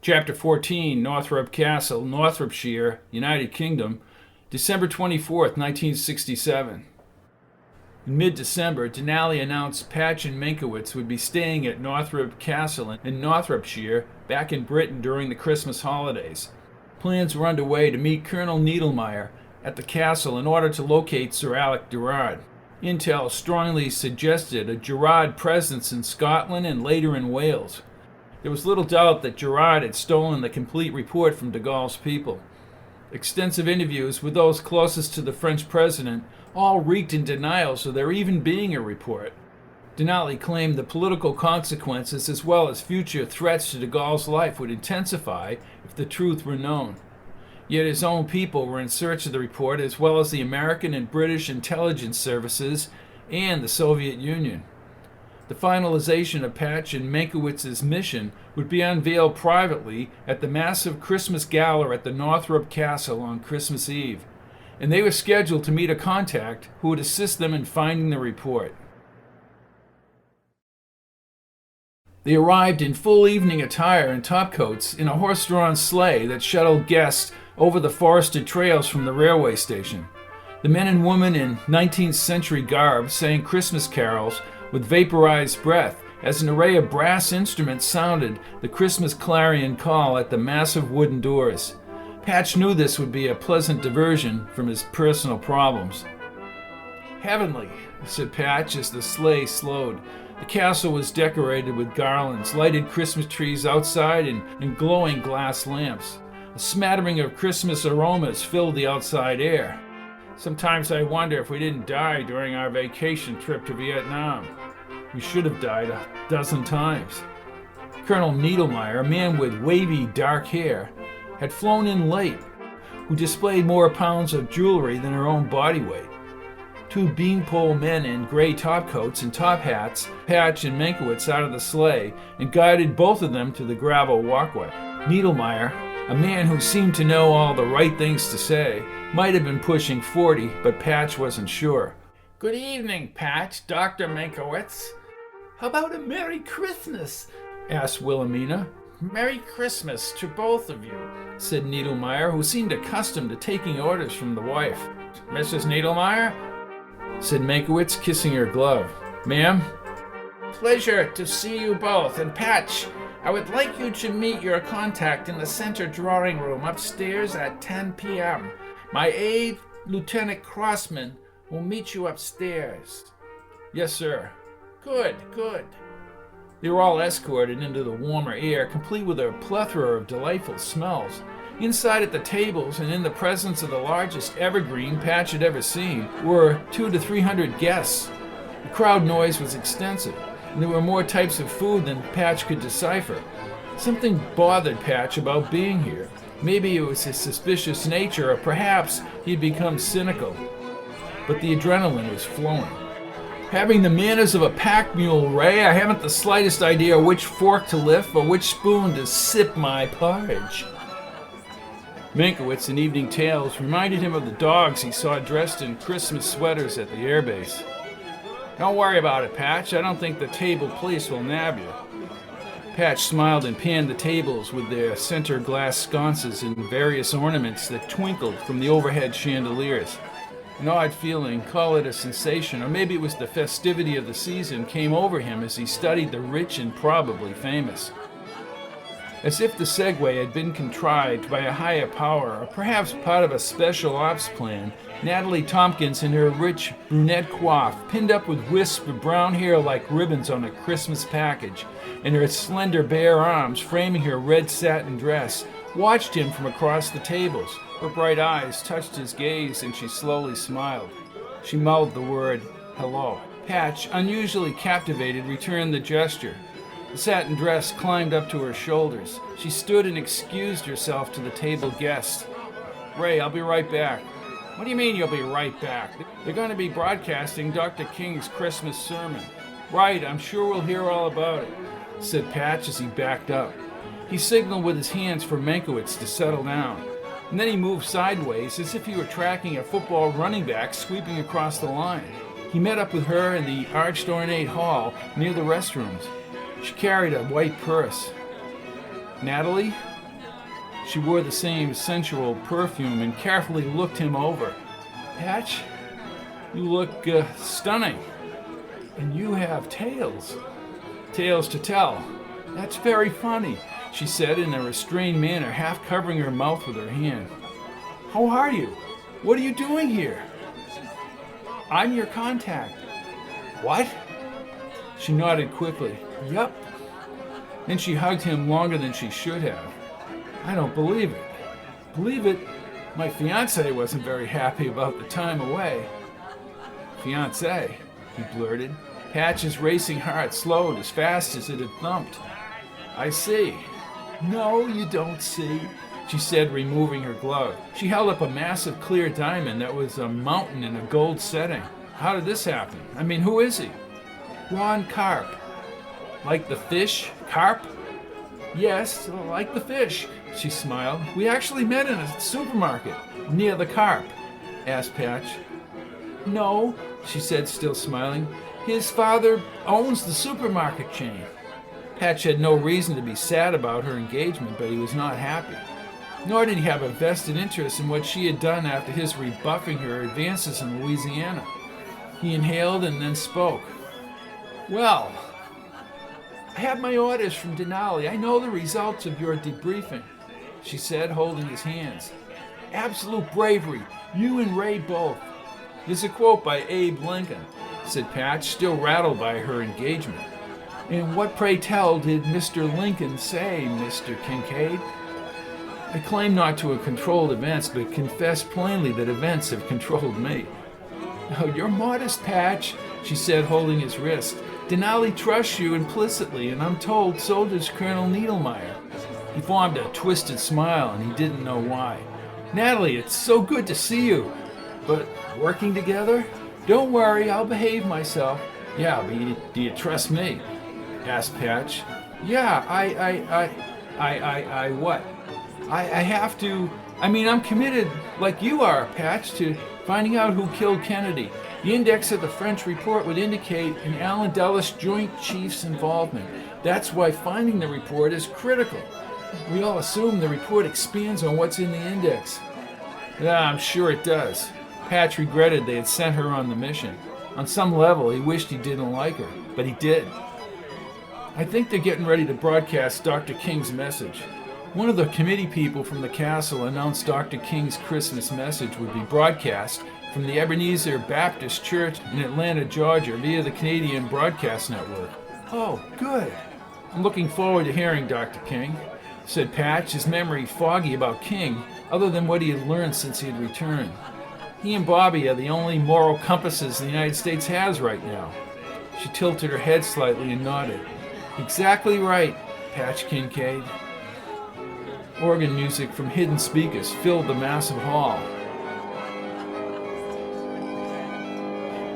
Chapter 14, Northrop Castle, Northropshire, United Kingdom, December 24th, 1967. In mid-December, Denali announced Patch and Meinkewitz would be staying at Northrop Castle in Northropshire back in Britain during the Christmas holidays. Plans were underway to meet Colonel Needlemeyer at the castle in order to locate Sir Alec Gerard. Intel strongly suggested a Gerard presence in Scotland and later in Wales. There was little doubt that Gerard had stolen the complete report from de Gaulle's people. Extensive interviews with those closest to the French president all reeked in denials of there even being a report. Denali claimed the political consequences as well as future threats to de Gaulle's life would intensify if the truth were known. Yet his own people were in search of the report, as well as the American and British intelligence services and the Soviet Union. The finalization of Patch and Meynkewitz's mission would be unveiled privately at the massive Christmas gala at the Northrop Castle on Christmas Eve, and they were scheduled to meet a contact who would assist them in finding the report. They arrived in full evening attire and topcoats in a horse-drawn sleigh that shuttled guests over the forested trails from the railway station. The men and women in 19th century garb sang Christmas carols with vaporized breath as an array of brass instruments sounded the Christmas clarion call at the massive wooden doors. Patch knew this would be a pleasant diversion from his personal problems. "Heavenly," said Patch as the sleigh slowed. The castle was decorated with garlands, lighted Christmas trees outside, and glowing glass lamps. A smattering of Christmas aromas filled the outside air. "Sometimes I wonder if we didn't die during our vacation trip to Vietnam. We should have died a dozen times." Colonel Needlemeyer, a man with wavy dark hair, had flown in late, who displayed more pounds of jewelry than her own body weight. Two beanpole men in gray topcoats and top hats Patch and Meinkewitz out of the sleigh and guided both of them to the gravel walkway. Needlemeyer, a man who seemed to know all the right things to say, might have been pushing 40, but Patch wasn't sure. "Good evening, Patch, Dr. Meinkewitz." "How about a Merry Christmas?" asked Wilhelmina. "Merry Christmas to both of you," said Needlemeyer, who seemed accustomed to taking orders from the wife. "Mrs. Needlemeyer?" said Meinkewitz, kissing her glove. "Ma'am?" "Pleasure to see you both, and Patch, I would like you to meet your contact in the center drawing room upstairs at 10 p.m. My aide, Lieutenant Crossman, will meet you upstairs." "Yes, sir." Good. They were all escorted into the warmer air, complete with a plethora of delightful smells. Inside at the tables and in the presence of the largest evergreen Patch had ever seen were 200 to 300 guests. The crowd noise was extensive, and there were more types of food than Patch could decipher. Something bothered Patch about being here. Maybe it was his suspicious nature, or perhaps he'd become cynical. But the adrenaline was flowing. "Having the manners of a pack mule, Ray, I haven't the slightest idea which fork to lift or which spoon to sip my porridge." Meinkewitz in evening tales reminded him of the dogs he saw dressed in Christmas sweaters at the airbase. "Don't worry about it, Patch. I don't think the table police will nab you." Patch smiled and panned the tables with their center glass sconces and various ornaments that twinkled from the overhead chandeliers. An odd feeling, call it a sensation, or maybe it was the festivity of the season, came over him as he studied the rich and probably famous. As if the segue had been contrived by a higher power, or perhaps part of a special ops plan, Natalie Tomkins in her rich brunette coif, pinned up with wisps of brown hair like ribbons on a Christmas package, and her slender bare arms framing her red satin dress, watched him from across the tables. Her bright eyes touched his gaze, and she slowly smiled. She mouthed the word, "Hello." Patch, unusually captivated, returned the gesture. The satin dress climbed up to her shoulders. She stood and excused herself to the table guests. "Ray, I'll be right back." "What do you mean you'll be right back? They're going to be broadcasting Dr. King's Christmas sermon." "Right, I'm sure we'll hear all about it," said Patch as he backed up. He signaled with his hands for Meinkewitz to settle down, and then he moved sideways as if he were tracking a football running back sweeping across the line. He met up with her in the arched ornate hall near the restrooms. She carried a white purse. "Natalie?" She wore the same sensual perfume and carefully looked him over. Patch, you look stunning. And you have tales. Tales to tell. That's very funny, she said in a restrained manner, half covering her mouth with her hand. How are you? What are you doing here? I'm your contact. What? She nodded quickly. Yep. Then she hugged him longer than she should have. I don't believe it. Believe it? My fiancé wasn't very happy about the time away. Fiancé, he blurted. Patch's racing heart slowed as fast as it had thumped. I see. No, you don't see, she said, removing her glove. She held up a massive clear diamond that was a mountain in a gold setting. How did this happen? I mean, who is he? Ron Carp. Like the fish? Carp? Yes, like the fish, she smiled. We actually met in a supermarket. Near the Carp? Asked Patch. No, she said, still smiling. His father owns the supermarket chain. Patch had no reason to be sad about her engagement, but he was not happy. Nor did he have a vested interest in what she had done after his rebuffing her advances in Louisiana. He inhaled and then spoke. Well, I have my orders from Denali. I know the results of your debriefing, she said, holding his hands. Absolute bravery, you and Ray both. There's a quote by Abe Lincoln, said Patch, still rattled by her engagement. And what, pray tell, did Mr. Lincoln say, Mr. Kincaid? I claim not to have controlled events, but confess plainly that events have controlled me. Oh, you're modest, Patch, she said, holding his wrist. Denali trusts you implicitly, and I'm told so does Colonel Needlemeyer. He formed a twisted smile, and he didn't know why. Natalie, it's so good to see you. But working together? Don't worry, I'll behave myself. Yeah, but do you trust me? Asked Patch. Yeah, I what? I have to, I'm committed, like you are, Patch, to finding out who killed Kennedy. The index of the French report would indicate an Allen Dulles Joint Chiefs involvement. That's why finding the report is critical. We all assume the report expands on what's in the index. Yeah, I'm sure it does. Patch regretted they had sent her on the mission. On some level, he wished he didn't like her, but he did. I think they're getting ready to broadcast Dr. King's message. One of the committee people from the castle announced Dr. King's Christmas message would be broadcast from the Ebenezer Baptist Church in Atlanta, Georgia, via the Canadian Broadcast Network. Oh, good. I'm looking forward to hearing Dr. King, said Patch, his memory foggy about King, other than what he had learned since he had returned. He and Bobby are the only moral compasses the United States has right now. She tilted her head slightly and nodded. Exactly right, Patch Kincaid. Organ music from hidden speakers filled the massive hall.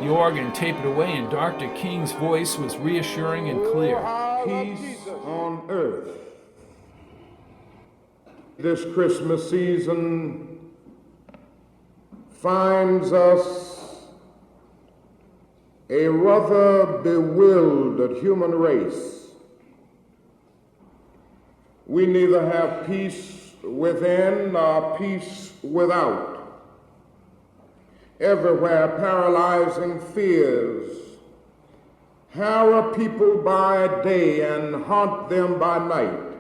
The organ tapered away and Dr. King's voice was reassuring and clear. Peace on earth. This Christmas season finds us a rather bewildered human race. We neither have peace within nor peace without. Everywhere paralyzing fears harrow people by day and haunt them by night.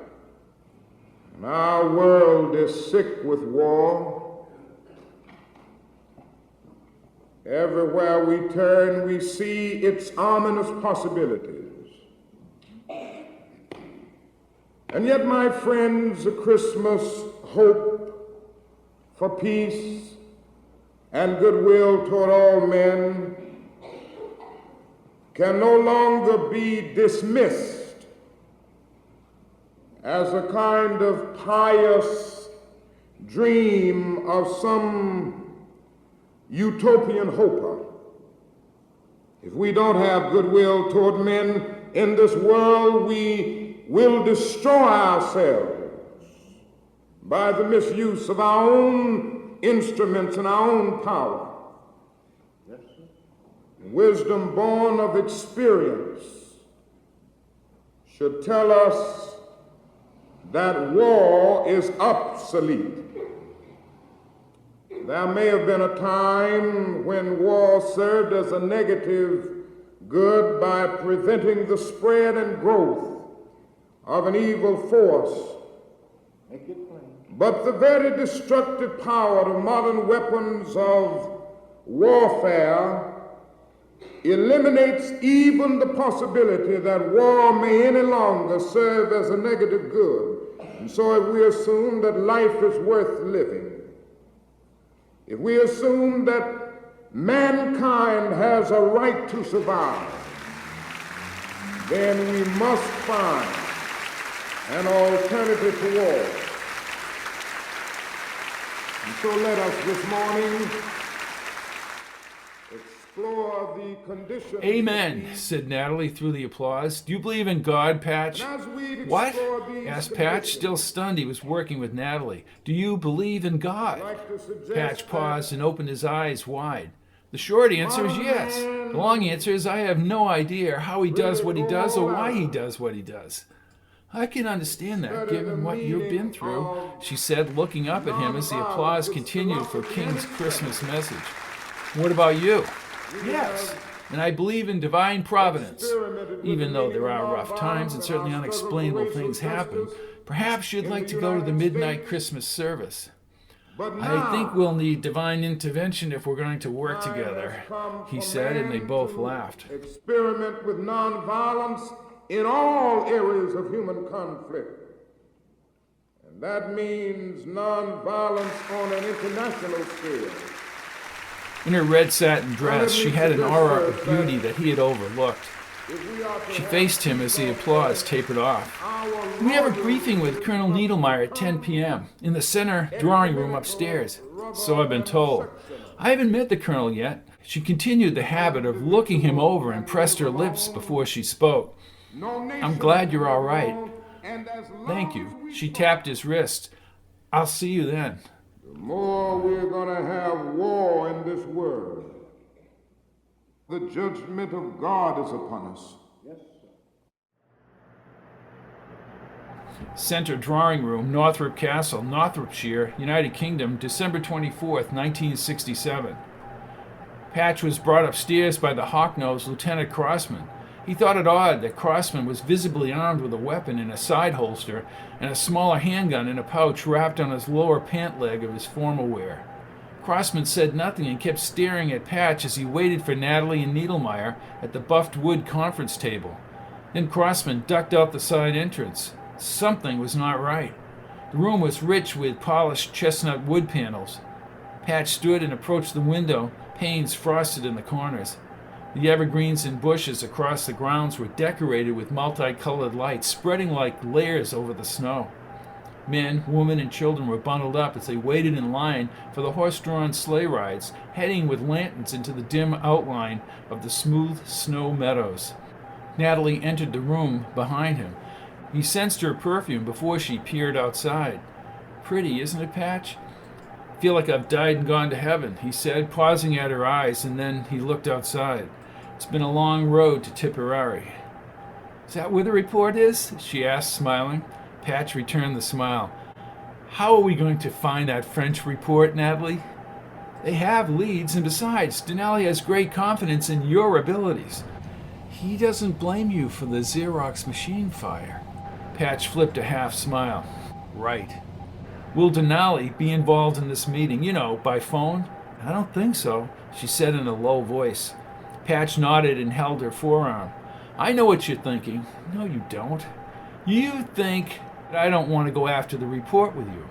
And our world is sick with war. Everywhere we turn, we see its ominous possibilities. And yet, my friends, a Christmas hope for peace and goodwill toward all men can no longer be dismissed as a kind of pious dream of some utopian hoper. If we don't have goodwill toward men in this world, we will destroy ourselves by the misuse of our own instruments and our own power. Yes, sir. Wisdom born of experience should tell us that war is obsolete. There may have been a time when war served as a negative good by preventing the spread and growth of an evil force. But the very destructive power of modern weapons of warfare eliminates even the possibility that war may any longer serve as a negative good. And so if we assume that life is worth living, if we assume that mankind has a right to survive, then we must find an alternative to war. And so let us this morning explore the conditions. Amen, said Natalie through the applause. Do you believe in God, Patch? What? Asked Patch, still stunned. He was working with Natalie. Do you believe in God? Patch paused and opened his eyes wide. The short answer is yes. The long answer is I have no idea how he does what he does or why he does what he does. I can understand that, given what you've been through, she said, looking up at him as the applause continued for King's Christmas message. What about you? Yes, and I believe in divine providence. Even though there are rough times and certainly unexplainable things happen, perhaps you'd like to go to the midnight Christmas service. I think we'll need divine intervention if we're going to work together, he said, and they both laughed. Experiment with nonviolence in all areas of human conflict. And that means nonviolence on an international scale. In her red satin dress, she had an aura of beauty that he had overlooked. She faced him as the applause tapered off. We have a briefing with Colonel Needlemeyer at 10 p.m. in the center drawing room upstairs. So I've been told. I haven't met the colonel yet. She continued the habit of looking him over and pressed her lips before she spoke. I'm glad you're all right. Thank you. She tapped his wrist. I'll see you then. The more we're going to have war in this world, the judgment of God is upon us. Yes, sir. Center drawing room, Northrop Castle, Northamptonshire, United Kingdom, December 24th, 1967. Patch was brought upstairs by the hawk-nosed Lieutenant Crossman. He thought it odd that Crossman was visibly armed with a weapon in a side holster and a smaller handgun in a pouch wrapped on his lower pant leg of his formal wear. Crossman said nothing and kept staring at Patch as he waited for Natalie and Needlemeyer at the buffed wood conference table. Then Crossman ducked out the side entrance. Something was not right. The room was rich with polished chestnut wood panels. Patch stood and approached the window, panes frosted in the corners. The evergreens and bushes across the grounds were decorated with multicolored lights, spreading like layers over the snow. Men, women, and children were bundled up as they waited in line for the horse-drawn sleigh rides, heading with lanterns into the dim outline of the smooth snow meadows. Natalie entered the room behind him. He sensed her perfume before she peered outside. Pretty, isn't it, Patch? Feel like I've died and gone to heaven, he said, pausing at her eyes, and then he looked outside. It's been a long road to Tipperary. Is that where the report is? She asked, smiling. Patch returned the smile. How are we going to find that French report, Natalie? They have leads, and besides, Denali has great confidence in your abilities. He doesn't blame you for the Xerox machine fire. Patch flipped a half smile. Right. Will Denali be involved in this meeting, by phone? I don't think so, she said in a low voice. Patch nodded and held her forearm. I know what you're thinking. No, you don't. You think that I don't want to go after the report with you.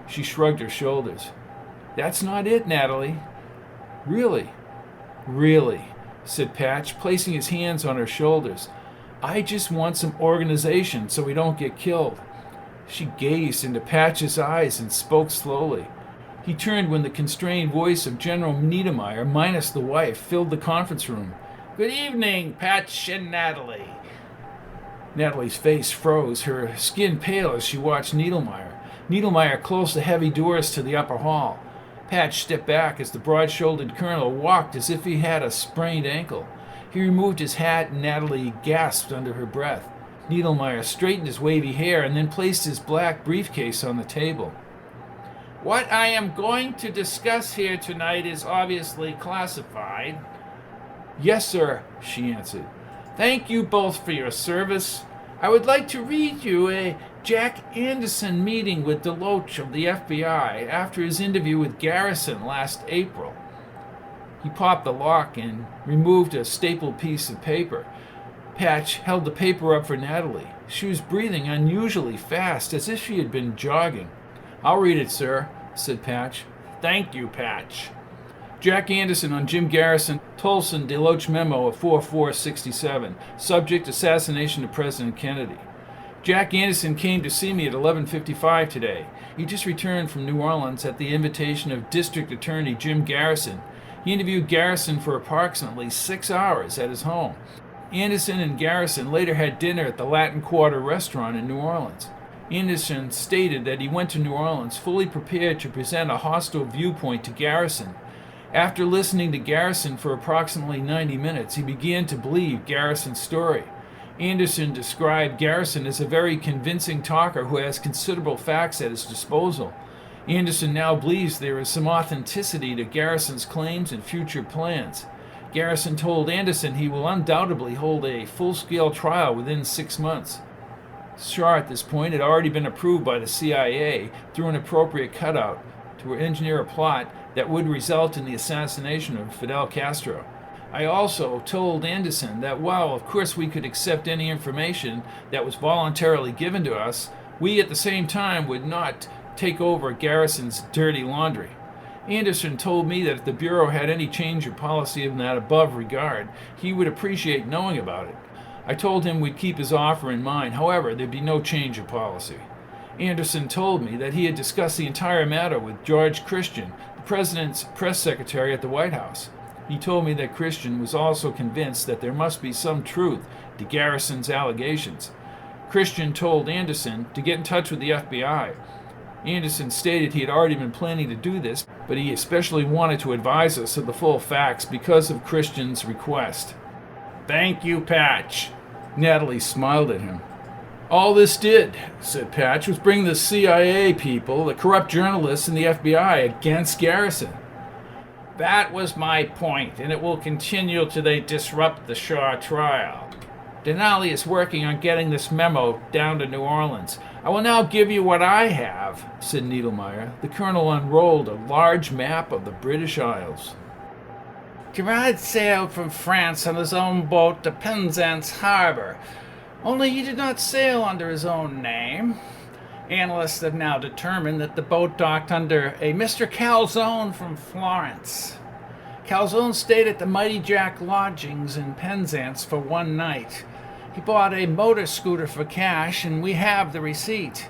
She shrugged her shoulders. That's not it, Natalie. Really? Really, said Patch, placing his hands on her shoulders. I just want some organization so we don't get killed. She gazed into Patch's eyes and spoke slowly. He turned when the constrained voice of General Niedermeyer, minus the wife, filled the conference room. Good evening, Patch and Natalie. Natalie's face froze, her skin pale as she watched Niedermeyer. Niedermeyer closed the heavy doors to the upper hall. Patch stepped back as the broad-shouldered colonel walked as if he had a sprained ankle. He removed his hat and Natalie gasped under her breath. Niedermeyer straightened his wavy hair and then placed his black briefcase on the table. What I am going to discuss here tonight is obviously classified. Yes, sir, she answered. Thank you both for your service. I would like to read you a Jack Anderson meeting with Deluge of the FBI after his interview with Garrison last April. He popped the lock and removed a stapled piece of paper. Patch held the paper up for Natalie. She was breathing unusually fast, as if she had been jogging. I'll read it, sir, said Patch. Thank you, Patch. Jack Anderson on Jim Garrison, Tolson Deluge memo of 4467. Subject, assassination of President Kennedy. Jack Anderson came to see me at 11:55 today. He just returned from New Orleans at the invitation of District Attorney Jim Garrison. He interviewed Garrison for approximately 6 hours at his home. Anderson and Garrison later had dinner at the Latin Quarter restaurant in New Orleans. Anderson stated that he went to New Orleans fully prepared to present a hostile viewpoint to Garrison. After listening to Garrison for approximately 90 minutes, he began to believe Garrison's story. Anderson described Garrison as a very convincing talker who has considerable facts at his disposal. Anderson now believes there is some authenticity to Garrison's claims and future plans. Garrison told Anderson he will undoubtedly hold a full-scale trial within 6 months. Shaw at this point had already been approved by the CIA through an appropriate cutout to engineer a plot that would result in the assassination of Fidel Castro. I also told Anderson that while of course we could accept any information that was voluntarily given to us, we at the same time would not take over Garrison's dirty laundry. Anderson told me that if the Bureau had any change of policy in that above regard, he would appreciate knowing about it. I told him we'd keep his offer in mind, however, there'd be no change of policy. Anderson told me that he had discussed the entire matter with George Christian, the President's press secretary at the White House. He told me that Christian was also convinced that there must be some truth to Garrison's allegations. Christian told Anderson to get in touch with the FBI. Anderson stated he had already been planning to do this, but he especially wanted to advise us of the full facts because of Christian's request. Thank you, Patch. Natalie smiled at him. All this did, said Patch, was bring the CIA people, the corrupt journalists, and the FBI against Garrison. That was my point, and it will continue till they disrupt the Shaw trial. Denali is working on getting this memo down to New Orleans. I will now give you what I have, said Niedermeyer. The colonel unrolled a large map of the British Isles. Gerard sailed from France on his own boat to Penzance Harbor, only he did not sail under his own name. Analysts have now determined that the boat docked under a Mr. Calzone from Florence. Calzone stayed at the Mighty Jack lodgings in Penzance for one night. He bought a motor scooter for cash, and we have the receipt.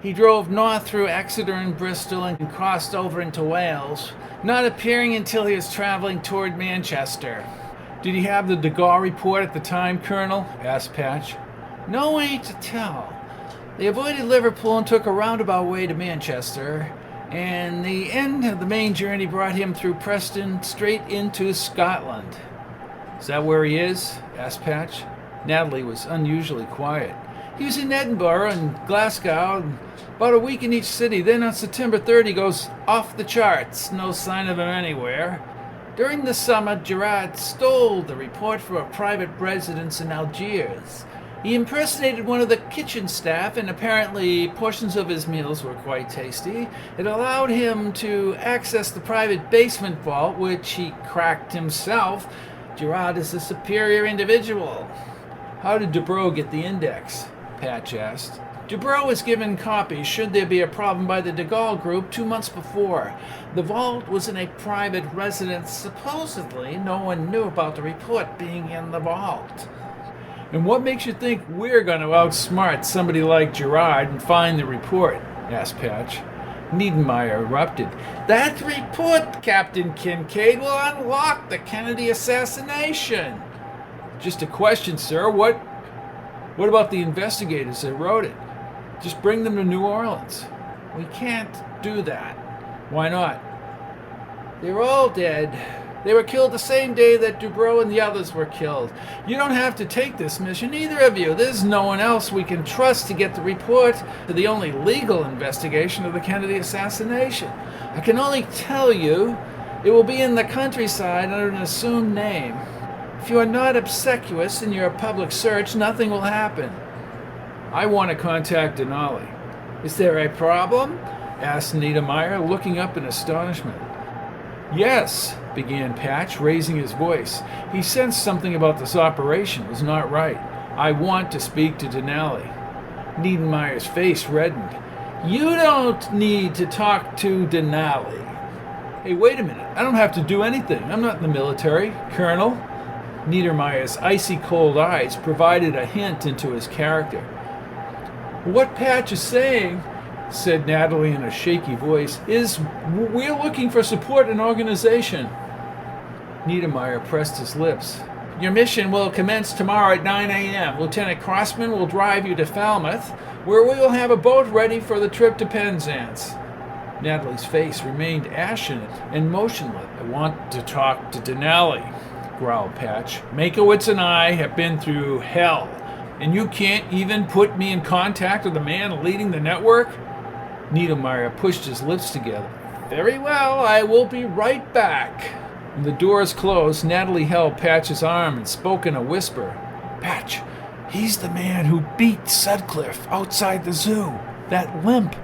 He drove north through Exeter and Bristol and crossed over into Wales, not appearing until he was traveling toward Manchester. Did he have the de Gaulle report at the time, Colonel? Asked Patch. No way to tell. They avoided Liverpool and took a roundabout way to Manchester, and the end of the main journey brought him through Preston straight into Scotland. Is that where he is? Asked Patch. Natalie was unusually quiet. He was in Edinburgh and Glasgow, and about a week in each city. Then on September 3rd, he goes off the charts. No sign of him anywhere. During the summer, Gerard stole the report from a private residence in Algiers. He impersonated one of the kitchen staff, and apparently portions of his meals were quite tasty. It allowed him to access the private basement vault, which he cracked himself. Gerard is a superior individual. How did Dubrow get the index? Patch asked. Dubrow was given copies should there be a problem by the de Gaulle group 2 months before. The vault was in a private residence. Supposedly, no one knew about the report being in the vault. And what makes you think we're going to outsmart somebody like Gerard and find the report? Asked Patch. Niedermeyer erupted. That report, Captain Kincaid, will unlock the Kennedy assassination. Just a question, sir. What about the investigators that wrote it? Just bring them to New Orleans. We can't do that. Why not? They're all dead. They were killed the same day that Dubrow and the others were killed. You don't have to take this mission, either of you. There's no one else we can trust to get the report to the only legal investigation of the Kennedy assassination. I can only tell you it will be in the countryside under an assumed name. If you are not obsequious in your public search, nothing will happen. I want to contact Denali. Is there a problem? Asked Niedermeyer, looking up in astonishment. Yes, began Patch, raising his voice. He sensed something about this operation was not right. I want to speak to Denali. Niedermeyer's face reddened. You don't need to talk to Denali. Hey, wait a minute. I don't have to do anything. I'm not in the military, Colonel. Niedermeyer's icy cold eyes provided a hint into his character. What Patch is saying, said Natalie in a shaky voice, is we're looking for support and organization. Niedermeyer pressed his lips. Your mission will commence tomorrow at 9 a.m. Lieutenant Crossman will drive you to Falmouth, where we will have a boat ready for the trip to Penzance. Natalie's face remained ashen and motionless. I want to talk to Denali, growled Patch. Meinkewitz and I have been through hell, and you can't even put me in contact with the man leading the network? Niedermeyer pushed his lips together. Very well, I will be right back. When the doors closed, Natalie held Patch's arm and spoke in a whisper. Patch, he's the man who beat Sutcliffe outside the zoo. That limp.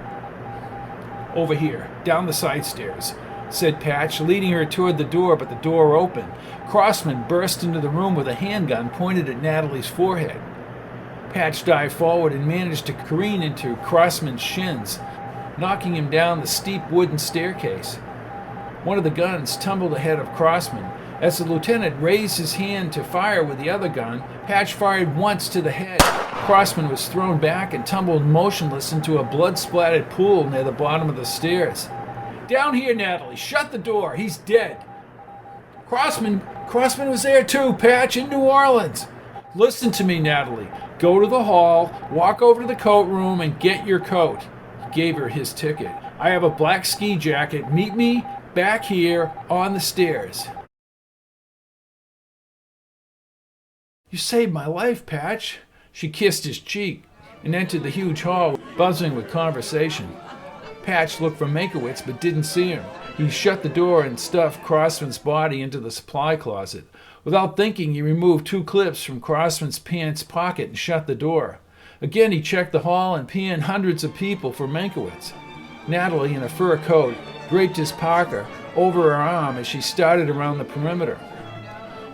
Over here, down the side stairs, said Patch, leading her toward the door, but the door opened. Crossman burst into the room with a handgun pointed at Natalie's forehead. Patch dived forward and managed to careen into Crossman's shins, knocking him down the steep wooden staircase. One of the guns tumbled ahead of Crossman. As the lieutenant raised his hand to fire with the other gun, Patch fired once to the head. Crossman was thrown back and tumbled motionless into a blood-splattered pool near the bottom of the stairs. Down here, Natalie. Shut the door. He's dead. Crossman was there too, Patch, in New Orleans. Listen to me, Natalie. Go to the hall, walk over to the coat room, and get your coat. He gave her his ticket. I have a black ski jacket. Meet me back here on the stairs. You saved my life, Patch. She kissed his cheek and entered the huge hall, buzzing with conversation. Patch looked for Meinkewitz but didn't see him. He shut the door and stuffed Crossman's body into the supply closet. Without thinking, he removed 2 clips from Crossman's pants pocket and shut the door. Again, he checked the hall and panned hundreds of people for Meinkewitz. Natalie, in a fur coat, draped his parka over her arm as she started around the perimeter.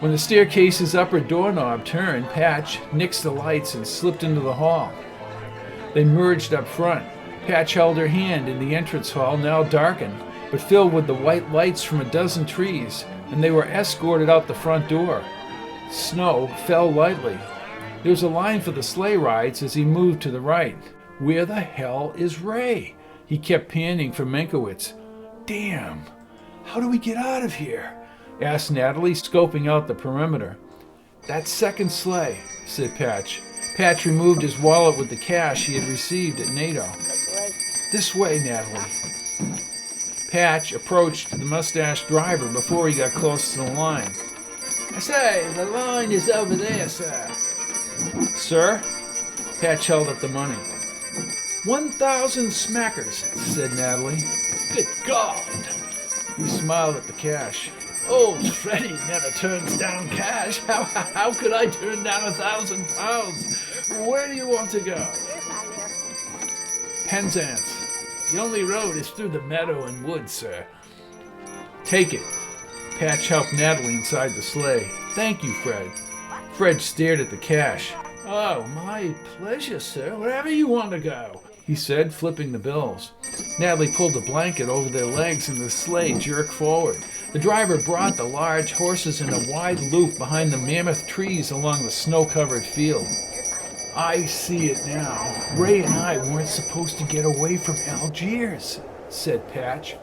When the staircase's upper doorknob turned, Patch nixed the lights and slipped into the hall. They merged up front. Patch held her hand in the entrance hall, now darkened, but filled with the white lights from a dozen trees, and they were escorted out the front door. Snow fell lightly. There was a line for the sleigh rides as he moved to the right. Where the hell is Ray? He kept panning for Meinkewitz. Damn, how do we get out of here? Asked Natalie, scoping out the perimeter. That second sleigh, said Patch. Patch removed his wallet with the cash he had received at NATO. This way, Natalie. Patch approached the mustached driver before he got close to the line. I say, the line is over there, sir. Sir? Patch held up the money. 1,000 smackers, said Natalie. Good God! He smiled at the cash. Old Freddy never turns down cash. How could I turn down 1,000 pounds? Where do you want to go? Penzance. The only road is through the meadow and woods, sir. Take it. Patch helped Natalie inside the sleigh. Thank you, Fred. Fred stared at the cash. Oh, my pleasure, sir. Wherever you want to go, he said, flipping the bills. Natalie pulled a blanket over their legs and the sleigh jerked forward. The driver brought the large horses in a wide loop behind the mammoth trees along the snow-covered field. I see it now. Ray and I weren't supposed to get away from Algiers, said Patch.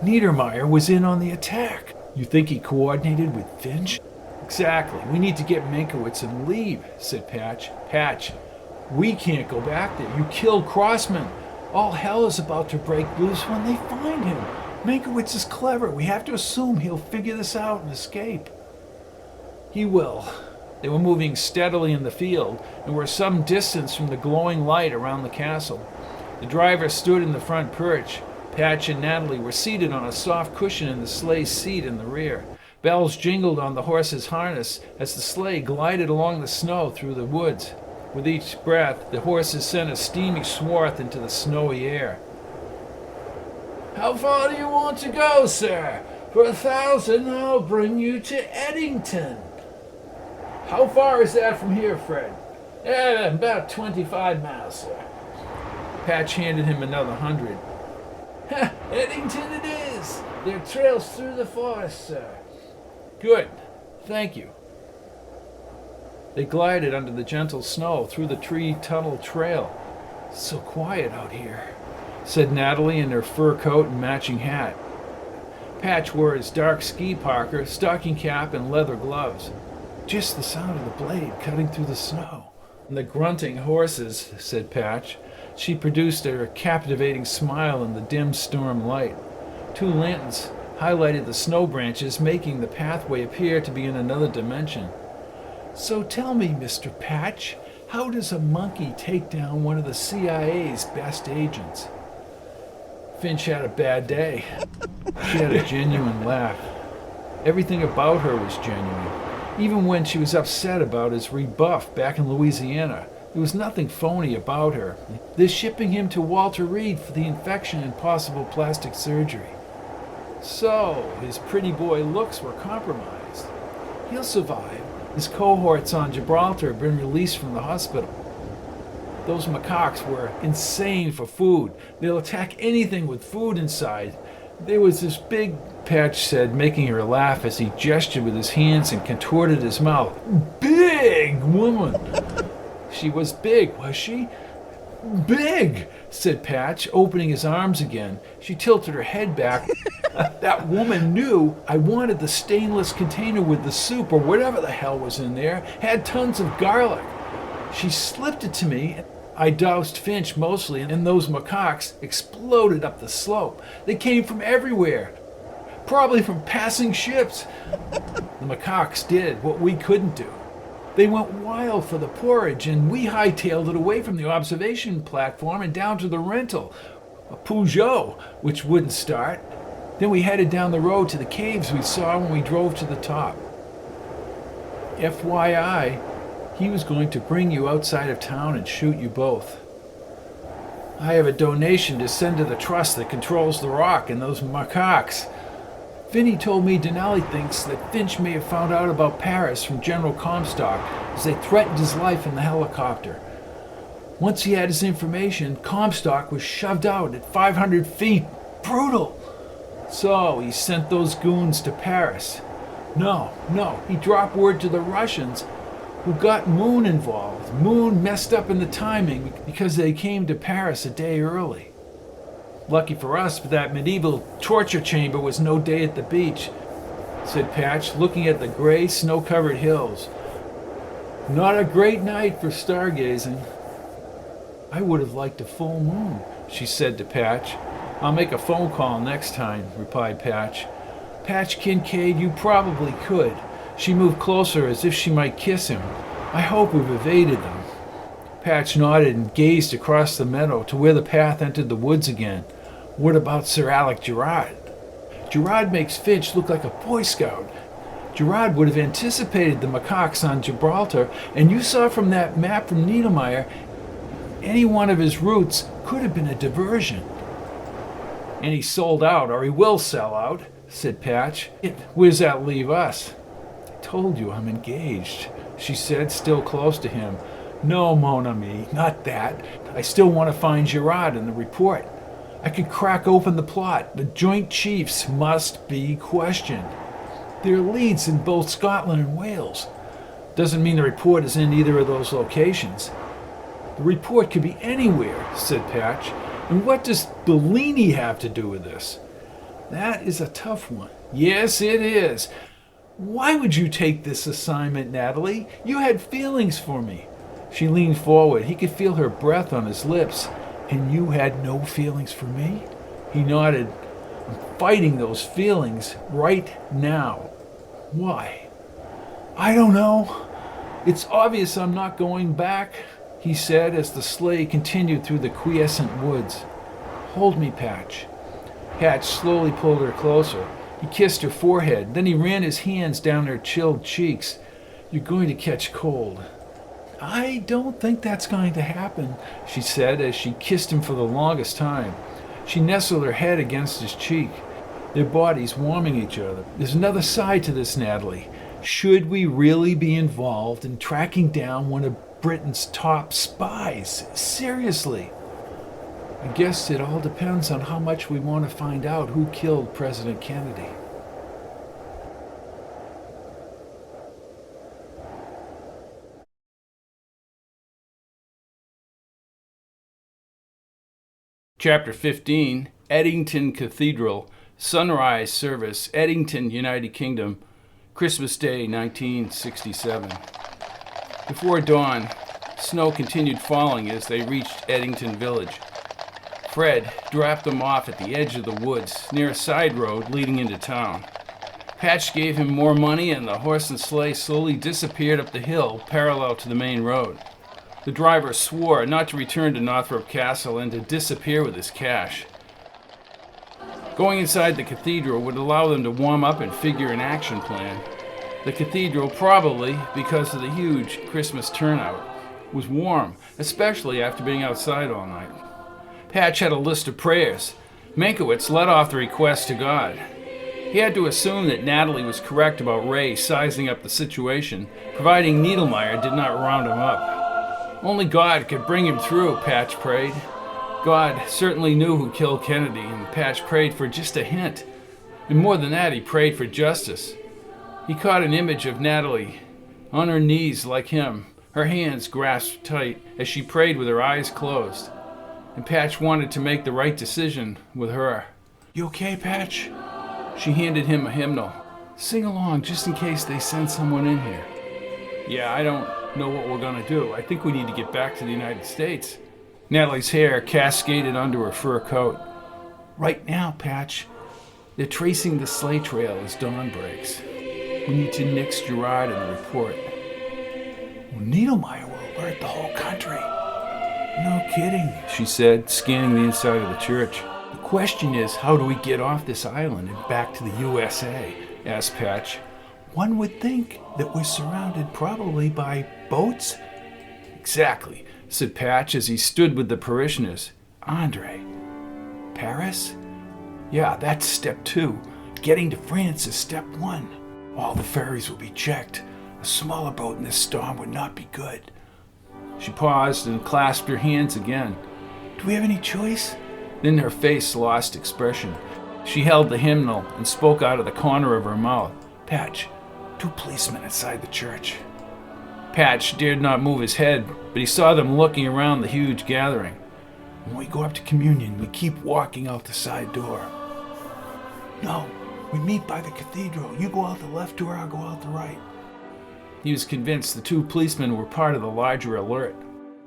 Niedermeyer was in on the attack. You think he coordinated with Finch? Exactly. We need to get Meinkewitz and leave, said Patch. Patch, we can't go back there. You killed Crossman. All hell is about to break loose when they find him. Meinkewitz is clever. We have to assume he'll figure this out and escape. He will. They were moving steadily in the field and were some distance from the glowing light around the castle. The driver stood in the front perch. Patch and Natalie were seated on a soft cushion in the sleigh's seat in the rear. Bells jingled on the horse's harness as the sleigh glided along the snow through the woods. With each breath, the horses sent a steamy swath into the snowy air. "How far do you want to go, sir? For 1,000, I'll bring you to Eddington." "How far is that from here, Fred?" About 25 miles, sir." Patch handed him another 100. "Ha! Eddington it is! There are trails through the forest, sir." "Good. Thank you." They glided under the gentle snow through the tree tunnel trail. "It's so quiet out here," said Natalie in her fur coat and matching hat. Patch wore his dark ski parka, stocking cap, and leather gloves. "Just the sound of the blade cutting through the snow." "And the grunting horses," said Patch. She produced a captivating smile in the dim storm light. 2 lanterns highlighted the snow branches, making the pathway appear to be in another dimension. "So tell me, Mr. Patch, how does a monkey take down one of the CIA's best agents?" Finch had a bad day. She had a genuine laugh. Everything about her was genuine. Even when she was upset about his rebuff back in Louisiana, there was nothing phony about her. They're shipping him to Walter Reed for the infection and possible plastic surgery. So, his pretty boy looks were compromised. He'll survive. His cohorts on Gibraltar have been released from the hospital. Those macaques were insane for food. They'll attack anything with food inside. There was this big, Patch said, making her laugh as he gestured with his hands and contorted his mouth. "Big woman!" "She was big, was she?" "Big," said Patch, opening his arms again. She tilted her head back. "That woman knew I wanted the stainless container with the soup or whatever the hell was in there. Had tons of garlic. She slipped it to me. I doused Finch mostly, and those macaques exploded up the slope. They came from everywhere, probably from passing ships. The macaques did what we couldn't do. They went wild for the porridge, and we hightailed it away from the observation platform and down to the rental, a Peugeot, which wouldn't start. Then we headed down the road to the caves we saw when we drove to the top. FYI, he was going to bring you outside of town and shoot you both. I have a donation to send to the trust that controls the rock and those macaques. Phinney told me Denali thinks that Finch may have found out about Paris from General Comstock as they threatened his life in the helicopter. Once he had his information, Comstock was shoved out at 500 feet. Brutal! So he sent those goons to Paris. No, he dropped word to the Russians, who got Moon involved. Moon messed up in the timing because they came to Paris a day early. Lucky for us, but that medieval torture chamber was no day at the beach, said Patch, looking at the gray, snow-covered hills. Not a great night for stargazing. I would have liked a full moon, she said to Patch. I'll make a phone call next time, replied Patch. Patch Kincaid, you probably could. She moved closer as if she might kiss him. I hope we've evaded them. Patch nodded and gazed across the meadow to where the path entered the woods again. What about Sir Alec Gerard? Gerard makes Finch look like a Boy Scout. Gerard would have anticipated the macaques on Gibraltar, and you saw from that map from Niedermeyer, any one of his routes could have been a diversion. And he sold out, or he will sell out, said Patch. Where does that leave us? I told you I'm engaged, she said, still close to him. No, mon ami, not that. I still want to find Gerard in the report. I could crack open the plot. The Joint Chiefs must be questioned. There are leads in both Scotland and Wales. Doesn't mean the report is in either of those locations. The report could be anywhere, said Patch. And what does Bellini have to do with this? That is a tough one. Yes, it is. Why would you take this assignment, Natalie? You had feelings for me. She leaned forward. He could feel her breath on his lips. And you had no feelings for me? He nodded. I'm fighting those feelings right now. Why? I don't know. It's obvious I'm not going back, he said as the sleigh continued through the quiescent woods. Hold me, Patch. Patch slowly pulled her closer. He kissed her forehead, then he ran his hands down her chilled cheeks. You're going to catch cold. I don't think that's going to happen, she said as she kissed him for the longest time. She nestled her head against his cheek, their bodies warming each other. There's another side to this, Natalie. Should we really be involved in tracking down one of Britain's top spies? Seriously? I guess it all depends on how much we want to find out who killed President Kennedy. Chapter 15, Eddington Cathedral, Sunrise Service, Eddington, United Kingdom, Christmas Day, 1967. Before dawn, snow continued falling as they reached Eddington Village. Fred dropped them off at the edge of the woods, near a side road leading into town. Patch gave him more money, and the horse and sleigh slowly disappeared up the hill parallel to the main road. The driver swore not to return to Northrop Castle and to disappear with his cash. Going inside the cathedral would allow them to warm up and figure an action plan. The cathedral, probably because of the huge Christmas turnout, was warm, especially after being outside all night. Patch had a list of prayers. Meinkewitz led off the request to God. He had to assume that Natalie was correct about Ray sizing up the situation, providing Needlemeyer did not round him up. Only God could bring him through, Patch prayed. God certainly knew who killed Kennedy, and Patch prayed for just a hint. And more than that, he prayed for justice. He caught an image of Natalie, on her knees like him, her hands grasped tight as she prayed with her eyes closed. And Patch wanted to make the right decision with her. You okay, Patch? She handed him a hymnal. Sing along just in case they send someone in here. Yeah, I don't know what we're going to do. I think we need to get back to the United States. Natalie's hair cascaded under her fur coat. Right now, Patch, they're tracing the sleigh trail as dawn breaks. We need to nix Gerard in the report. Well, Needlemeyer will alert the whole country. No kidding, she said, scanning the inside of the church. The question is, how do we get off this island and back to the USA? Asked Patch. One would think that we're surrounded probably by boats. Exactly, said Patch as he stood with the parishioners. Andre, Paris? Yeah, that's step 2. Getting to France is step 1. All the ferries will be checked. A smaller boat in this storm would not be good. She paused and clasped her hands again. Do we have any choice? Then her face lost expression. She held the hymnal and spoke out of the corner of her mouth. Patch, 2 policemen inside the church. Patch dared not move his head, but he saw them looking around the huge gathering. When we go up to communion, we keep walking out the side door. No, we meet by the cathedral. You go out the left door, I'll go out the right. He was convinced the 2 policemen were part of the larger alert.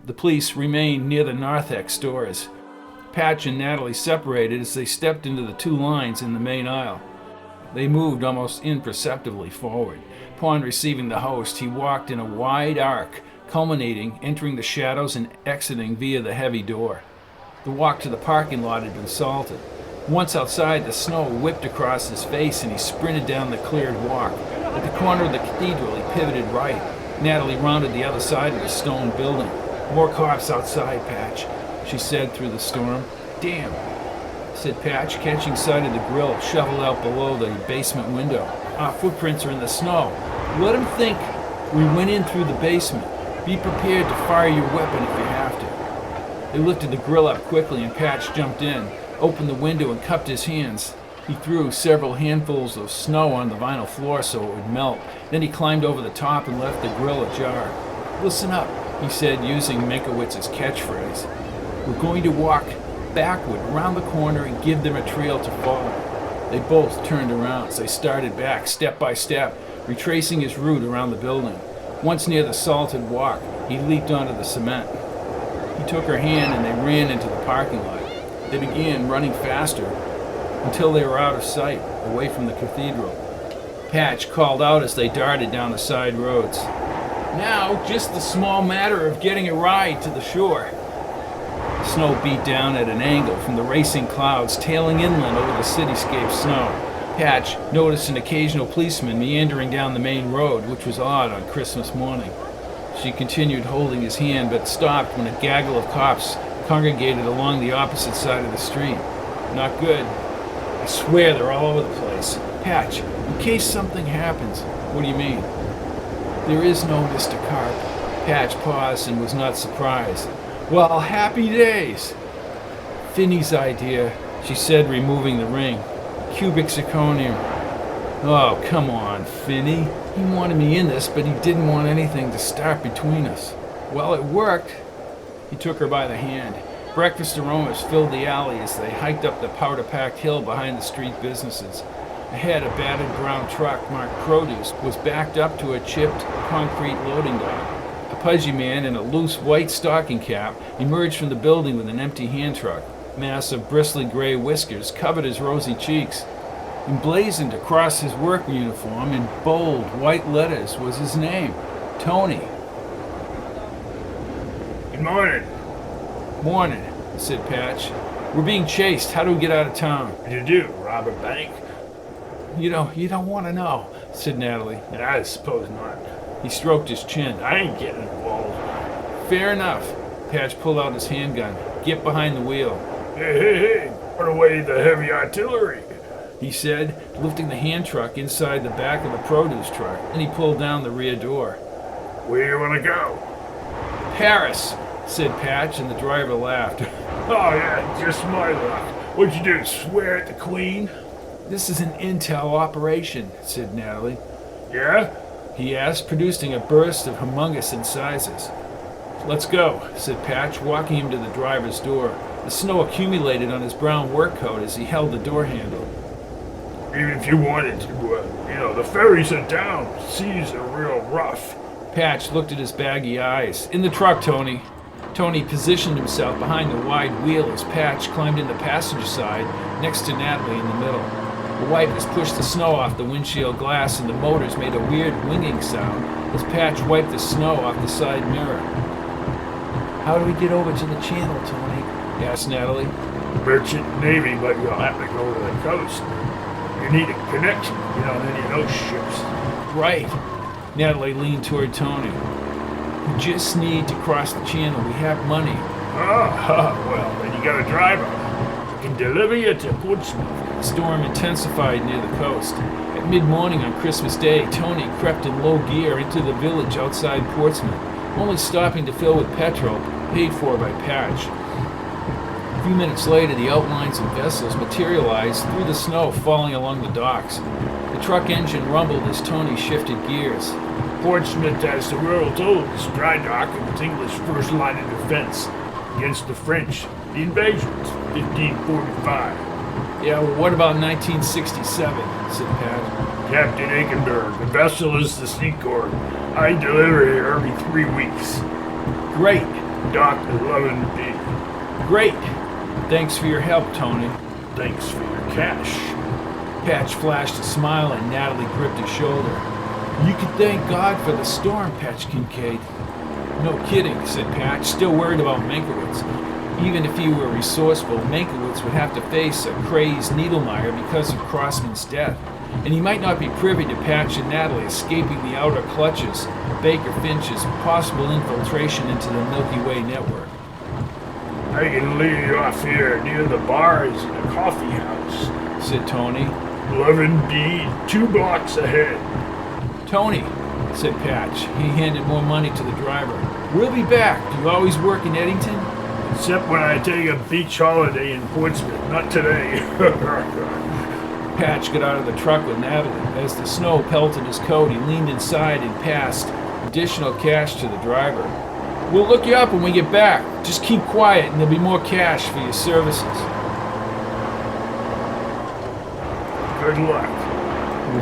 The police remained near the narthex doors. Patch and Natalie separated as they stepped into the 2 lines in the main aisle. They moved almost imperceptibly forward. Upon receiving the host, he walked in a wide arc, culminating, entering the shadows and exiting via the heavy door. The walk to the parking lot had been salted. Once outside, the snow whipped across his face and he sprinted down the cleared walk. At the corner of the cathedral, he pivoted right. Natalie rounded the other side of the stone building. More cops outside, Patch, she said through the storm. Damn, said Patch, catching sight of the grill shoveled out below the basement window. Our footprints are in the snow. Let them think we went in through the basement. Be prepared to fire your weapon if you have to. They lifted the grill up quickly and Patch jumped in, opened the window and cupped his hands. He threw several handfuls of snow on the vinyl floor so it would melt. Then he climbed over the top and left the grill ajar. Listen up, he said, using Meynkewitz's catchphrase. We're going to walk backward around the corner and give them a trail to follow. They both turned around as they started back, step by step, retracing his route around the building. Once near the salted walk, he leaped onto the cement. He took her hand and they ran into the parking lot. They began running faster. until they were out of sight, away from the cathedral. Patch called out as they darted down the side roads. Now, just the small matter of getting a ride to the shore. The snow beat down at an angle from the racing clouds tailing inland over the cityscape snow. Patch noticed an occasional policeman meandering down the main road, which was odd on Christmas morning. She continued holding his hand, but stopped when a gaggle of cops congregated along the opposite side of the street. Not good. I swear they're all over the place. Patch, in case something happens. What do you mean? There is no Mr. Carp. Patch paused and was not surprised. Well, happy days. Phinney's idea, she said, removing the ring. Cubic zirconium. Oh, come on, Phinney. He wanted me in this, but he didn't want anything to start between us. Well, it worked. He took her by the hand. Breakfast aromas filled the alley as they hiked up the powder-packed hill behind the street businesses. Ahead, a battered brown truck marked produce was backed up to a chipped concrete loading dock. A pudgy man in a loose white stocking cap emerged from the building with an empty hand truck. A mass of bristly gray whiskers covered his rosy cheeks. Emblazoned across his work uniform in bold white letters was his name, Tony. Good morning. Morning, said Patch. We're being chased. How do we get out of town? What you do, rob a bank? You don't want to know, said Natalie. I suppose not. He stroked his chin. I ain't getting involved. Fair enough. Patch pulled out his handgun. Get behind the wheel. Hey, put away the heavy artillery, he said, lifting the hand truck inside the back of the produce truck. Then he pulled down the rear door. Where you want to go? Paris, said Patch, and the driver laughed. Oh, yeah, just my luck. What'd you do, swear at the Queen? This is an intel operation, said Natalie. Yeah? He asked, producing a burst of humongous incisors. Let's go, said Patch, walking him to the driver's door. The snow accumulated on his brown work coat as he held the door handle. Even if you wanted to, the ferries are down. Seas are real rough. Patch looked at his baggy eyes. In the truck, Tony. Tony positioned himself behind the wide wheel as Patch climbed in the passenger side next to Natalie in the middle. The wipers pushed the snow off the windshield glass and the motors made a weird winging sound as Patch wiped the snow off the side mirror. How do we get over to the channel, Tony? Asked Natalie. Merchant Navy, but you'll have to go to the coast. You need a connection, any of those ships. Right. Natalie leaned toward Tony. We just need to cross the channel. We have money. Well, then you got a driver. I can deliver you to Portsmouth. The storm intensified near the coast. At mid-morning on Christmas Day, Tony crept in low gear into the village outside Portsmouth, only stopping to fill with petrol, paid for by Patch. A few minutes later, the outlines of vessels materialized through the snow falling along the docks. The truck engine rumbled as Tony shifted gears. Portsmouth, as the world oldest dry dock, and its English first line of defense against the French. The invasions, 1545. Yeah, well, what about 1967, said Pat. Captain Aikenberg, the vessel is the Seacord. I deliver here every 3 weeks. Great. Dock 11B. Great. Thanks for your help, Tony. Thanks for your cash. Patch flashed a smile and Natalie gripped his shoulder. You can thank God for the storm, Patch Kincaid. No kidding, said Patch, still worried about Meinkewitz. Even if he were resourceful, Meinkewitz would have to face a crazed Needlemeyer because of Crossman's death, and he might not be privy to Patch and Natalie escaping the outer clutches of Baker Finch's possible infiltration into the Milky Way network. I can leave you off here near the bars in a coffee house, said Tony. 11B, 2 blocks ahead. Tony, said Patch. He handed more money to the driver. We'll be back. Do you always work in Eddington? Except when I take a beach holiday in Portsmouth. Not today. Patch got out of the truck with Natalie. As the snow pelted his coat, he leaned inside and passed additional cash to the driver. We'll look you up when we get back. Just keep quiet and there'll be more cash for your services. Good luck.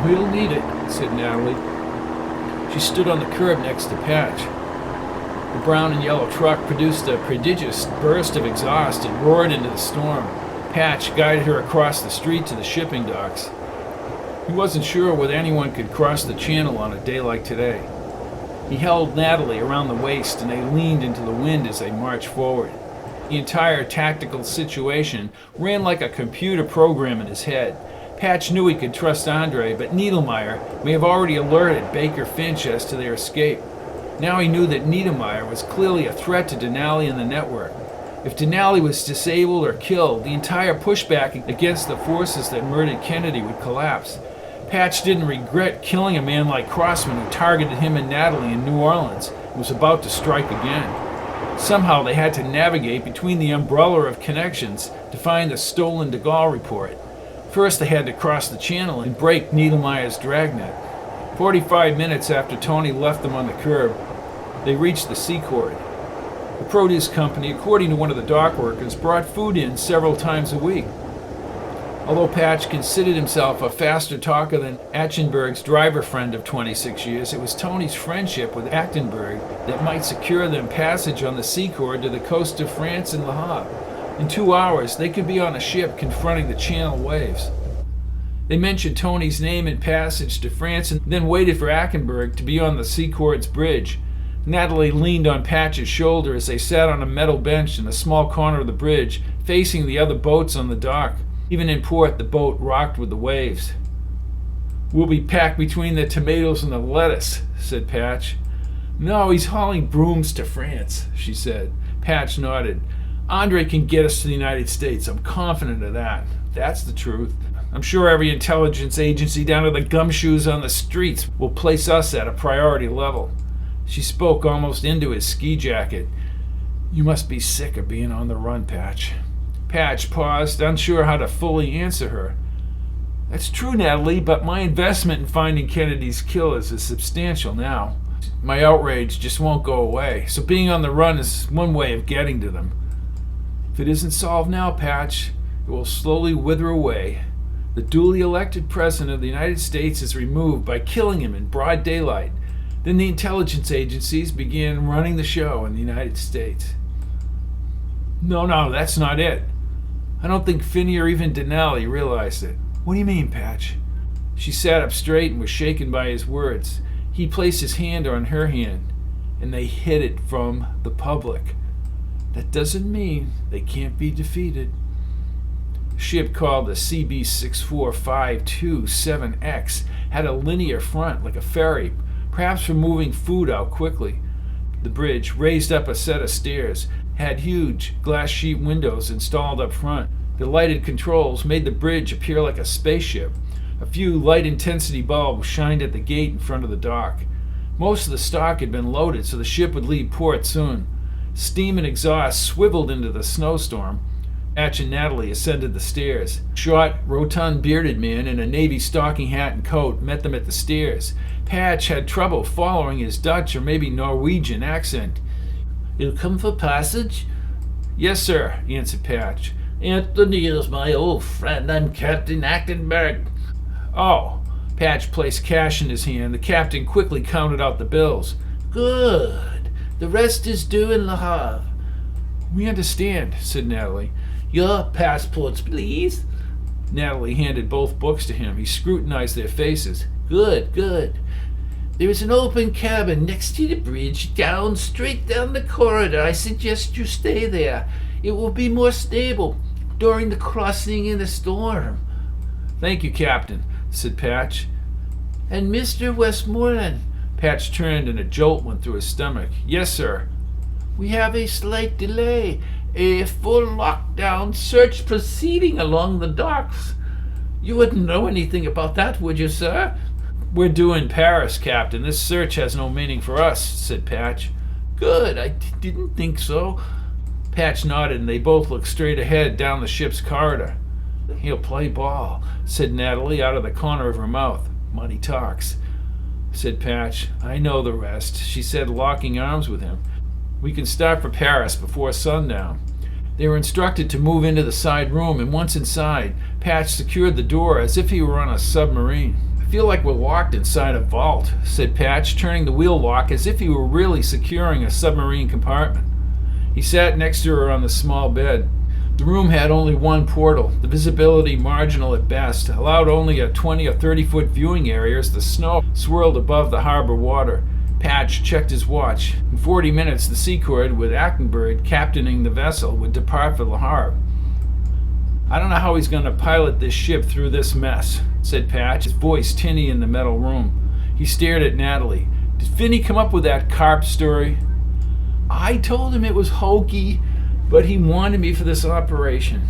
We'll need it, said Natalie. She stood on the curb next to Patch. The brown and yellow truck produced a prodigious burst of exhaust and roared into the storm. Patch guided her across the street to the shipping docks. He wasn't sure whether anyone could cross the channel on a day like today. He held Natalie around the waist and they leaned into the wind as they marched forward. The entire tactical situation ran like a computer program in his head. Patch knew he could trust Andre, but Niedermeyer may have already alerted Baker Finch as to their escape. Now he knew that Niedermeyer was clearly a threat to Denali and the network. If Denali was disabled or killed, the entire pushback against the forces that murdered Kennedy would collapse. Patch didn't regret killing a man like Crossman who targeted him and Natalie in New Orleans and was about to strike again. Somehow they had to navigate between the umbrella of connections to find the stolen de Gaulle report. First they had to cross the channel and break Niedermeyer's dragnet. 45 minutes after Tony left them on the curb, they reached the Seacord. The produce company, according to one of the dock workers, brought food in several times a week. Although Patch considered himself a faster talker than Achenberg's driver friend of 26 years, it was Tony's friendship with Achenberg that might secure them passage on the Seacord to the coast of France and Le Havre. In 2 hours, they could be on a ship confronting the Channel waves. They mentioned Tony's name and passage to France and then waited for Achenberg to be on the Seacord's bridge. Natalie leaned on Patch's shoulder as they sat on a metal bench in a small corner of the bridge, facing the other boats on the dock. Even in port, the boat rocked with the waves. "We'll be packed between the tomatoes and the lettuce," said Patch. "No, he's hauling brooms to France," she said. Patch nodded. "Andre can get us to the United States. I'm confident of that. That's the truth. I'm sure every intelligence agency down to the gumshoes on the streets will place us at a priority level." She spoke almost into his ski jacket. "You must be sick of being on the run, Patch." Patch paused, unsure how to fully answer her. "That's true, Natalie, but my investment in finding Kennedy's killers is substantial now. My outrage just won't go away, so being on the run is one way of getting to them. If it isn't solved now, Patch, it will slowly wither away. The duly elected President of the United States is removed by killing him in broad daylight. Then the intelligence agencies began running the show in the United States." No, that's not it. I don't think Phinney or even Denali realized it." "What do you mean, Patch?" She sat up straight and was shaken by his words. He placed his hand on her hand, and they hid it from the public. That doesn't mean they can't be defeated. A ship called the CB-64527X had a linear front like a ferry, perhaps for moving food out quickly. The bridge raised up a set of stairs, had huge glass sheet windows installed up front. The lighted controls made the bridge appear like a spaceship. A few light-intensity bulbs shined at the gate in front of the dock. Most of the stock had been loaded, so the ship would leave port soon. Steam and exhaust swiveled into the snowstorm. Patch and Natalie ascended the stairs. A short, rotund, bearded man in a navy stocking hat and coat met them at the stairs. Patch had trouble following his Dutch or maybe Norwegian accent. "You come for passage?" "Yes, sir," answered Patch. "Anthony is my old friend. I'm Captain Achenberg." "Oh." Patch placed cash in his hand. The captain quickly counted out the bills. "Good. The rest is due in Le Havre." "We understand," said Natalie. "Your passports, please." Natalie handed both books to him. He scrutinized their faces. Good. There is an open cabin next to the bridge, straight down the corridor. I suggest you stay there. It will be more stable during the crossing in a storm." "Thank you, Captain," said Patch. "And Mr. Westmoreland." Patch turned and a jolt went through his stomach. "Yes, sir." "We have a slight delay. A full lockdown search proceeding along the docks. You wouldn't know anything about that, would you, sir?" "We're due in Paris, Captain. This search has no meaning for us," said Patch. "Good. I didn't think so." Patch nodded, and they both looked straight ahead down the ship's corridor. "He'll play ball," said Natalie out of the corner of her mouth. "Money talks," said Patch. "I know the rest," she said, locking arms with him. "We can start for Paris before sundown." They were instructed to move into the side room, and once inside, Patch secured the door as if he were on a submarine. "I feel like we're locked inside a vault," said Patch, turning the wheel lock as if he were really securing a submarine compartment. He sat next to her on the small bed. The room had only one portal, the visibility marginal at best, allowed only a 20 or 30-foot viewing area as the snow swirled above the harbor water. Patch checked his watch. In 40 minutes, the Seacord, with Ackenberg captaining the vessel, would depart for Le Havre. "I don't know how he's going to pilot this ship through this mess," said Patch, his voice tinny in the metal room. He stared at Natalie. "Did Phinney come up with that carp story?" "I told him it was hokey, but he wanted me for this operation."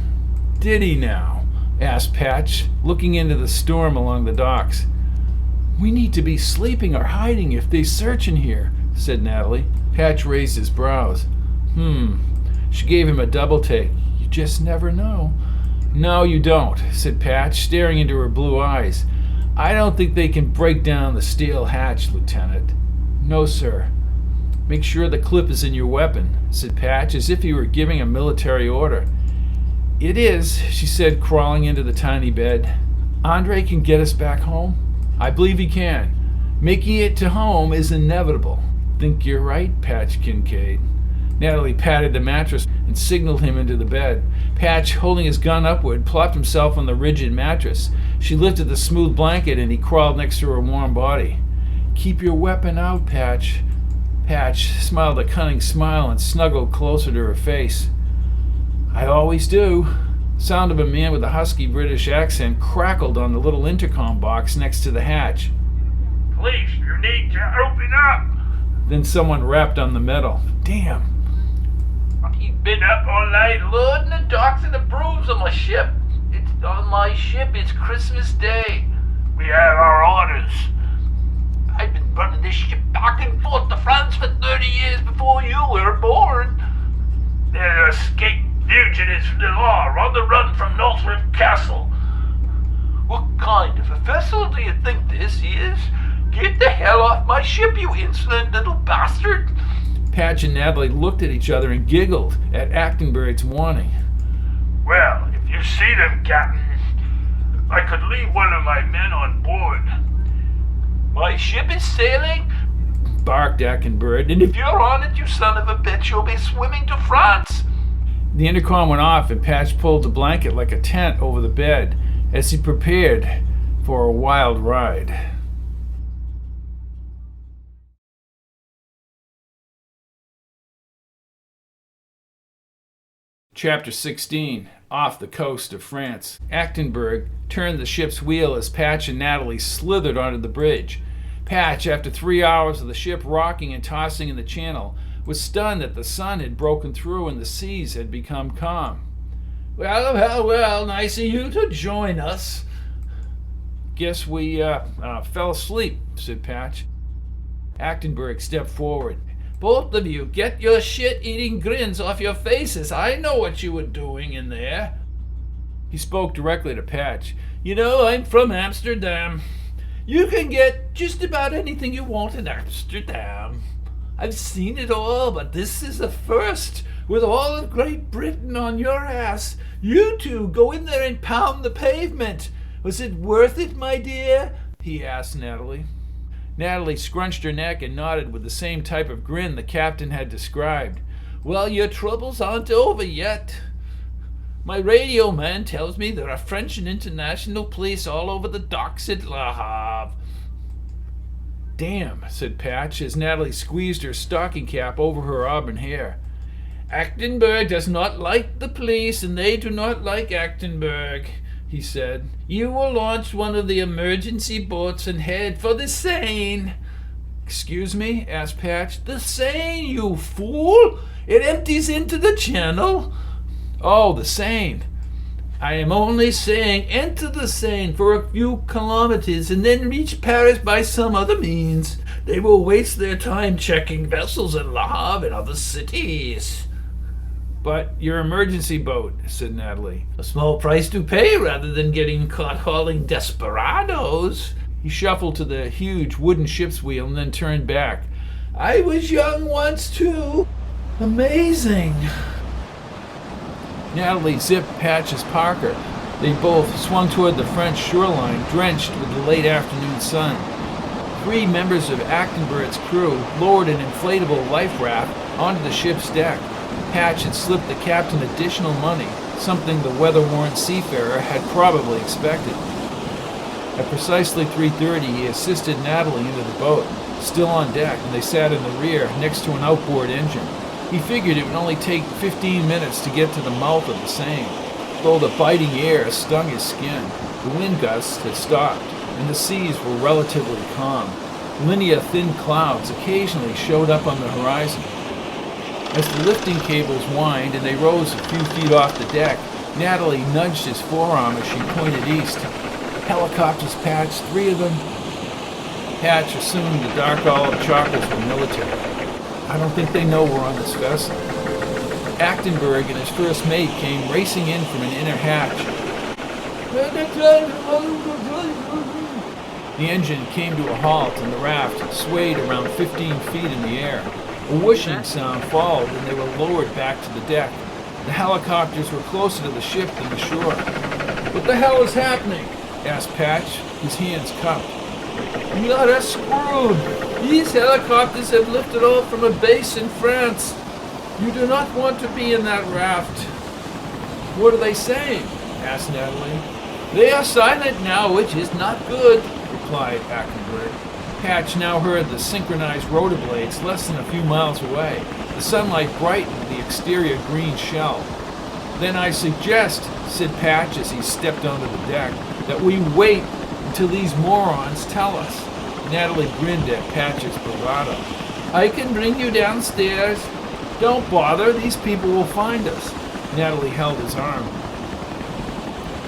"Did he now?" asked Patch, looking into the storm along the docks. "We need to be sleeping or hiding if they search in here," said Natalie. Patch raised his brows. She gave him a double take. "You just never know." "No, you don't," said Patch, staring into her blue eyes. "I don't think they can break down the steel hatch, Lieutenant." "No, sir." "Make sure the clip is in your weapon," said Patch, as if he were giving a military order. "It is," she said, crawling into the tiny bed. "Andre can get us back home?" "I believe he can. Making it to home is inevitable." "Think you're right, Patch Kincaid." Natalie patted the mattress and signaled him into the bed. Patch, holding his gun upward, plopped himself on the rigid mattress. She lifted the smooth blanket and he crawled next to her warm body. "Keep your weapon out, Patch." Patch smiled a cunning smile and snuggled closer to her face. "I always do." The sound of a man with a husky British accent crackled on the little intercom box next to the hatch. "Please, you need to open up." Then someone rapped on the metal. "Damn." "He's been up all night loading the docks and the brooms on my ship. It's Christmas Day. We have our orders." I've been running this ship back and forth to France for 30 years before you were born." "They're escaped fugitives from the law on the run from Northrop Castle." "What kind of a vessel do you think this is? Get the hell off my ship, you insolent little bastard!" Patch and Natalie looked at each other and giggled at Ackenberg's warning. "Well, if you see them, Captain, I could leave one of my men on board." "My ship is sailing," barked Ackenberg, "and if you're on it, you son of a bitch, you'll be swimming to France." The intercom went off and Patch pulled the blanket like a tent over the bed as he prepared for a wild ride. Chapter 16. Off the coast of France. Ackenberg turned the ship's wheel as Patch and Natalie slithered onto the bridge. Patch, after 3 hours of the ship rocking and tossing in the channel, was stunned that the sun had broken through and the seas had become calm. Well, nice of you to join us." "Guess we fell asleep," said Patch. Ackenberg stepped forward. "Both of you, get your shit-eating grins off your faces. I know what you were doing in there." He spoke directly to Patch. "You know, I'm from Amsterdam. You can get just about anything you want in Amsterdam. I've seen it all, but this is a first. With all of Great Britain on your ass, you two go in there and pound the pavement. Was it worth it, my dear?" he asked Natalie. Natalie scrunched her neck and nodded with the same type of grin the captain had described. "Well, your troubles aren't over yet. My radio man tells me there are French and international police all over the docks at Le Havre." "Damn," said Patch as Natalie squeezed her stocking cap over her auburn hair. "Ackenberg does not like the police, and they do not like Ackenberg," he said. "You will launch one of the emergency boats and head for the Seine." "Excuse me?" asked Patch. "The Seine, you fool! It empties into the channel." "Oh, the Seine." "I am only saying enter the Seine for a few kilometers and then reach Paris by some other means. They will waste their time checking vessels at Le Havre and other cities." "But your emergency boat," said Natalie. "A small price to pay rather than getting caught hauling desperados." He shuffled to the huge wooden ship's wheel and then turned back. "I was young once too. Amazing." Natalie zipped Patch's parka. They both swung toward the French shoreline, drenched with the late afternoon sun. 3 members of Ackenberg's crew lowered an inflatable life raft onto the ship's deck. Patch had slipped the captain additional money something the weather-worn seafarer had probably expected. At precisely 3:30, he assisted Natalie into the boat, still on deck, and they sat in the rear next to an outboard engine. He figured it would only take 15 minutes to get to the mouth of the Seine. Though the biting air stung his skin, the wind gusts had stopped, and the seas were relatively calm. Linear thin clouds occasionally showed up on the horizon. As the lifting cables whined and they rose a few feet off the deck, Natalie nudged his forearm as she pointed east. Helicopters, Patch, 3 of them. Patch assumed the dark olive choppers were military. I don't think they know we're on this vessel. Achtenberg and his first mate came racing in from an inner hatch. The engine came to a halt and the raft swayed around 15 feet in the air. A whooshing sound followed and they were lowered back to the deck. The helicopters were closer to the ship than the shore. "What the hell is happening?" asked Patch, his hands cupped. "We are screwed. These helicopters have lifted off from a base in France. You do not want to be in that raft." "What are they saying?" asked Natalie. "They are silent now, which is not good," replied Achtenberg. Patch now heard the synchronized rotor blades less than a few miles away. The sunlight brightened the exterior green shell. "Then I suggest," said Patch as he stepped onto the deck, "that we wait until these morons tell us." Natalie grinned at Patch's bravado. "I can bring you downstairs." "Don't bother, these people will find us." Natalie held his arm.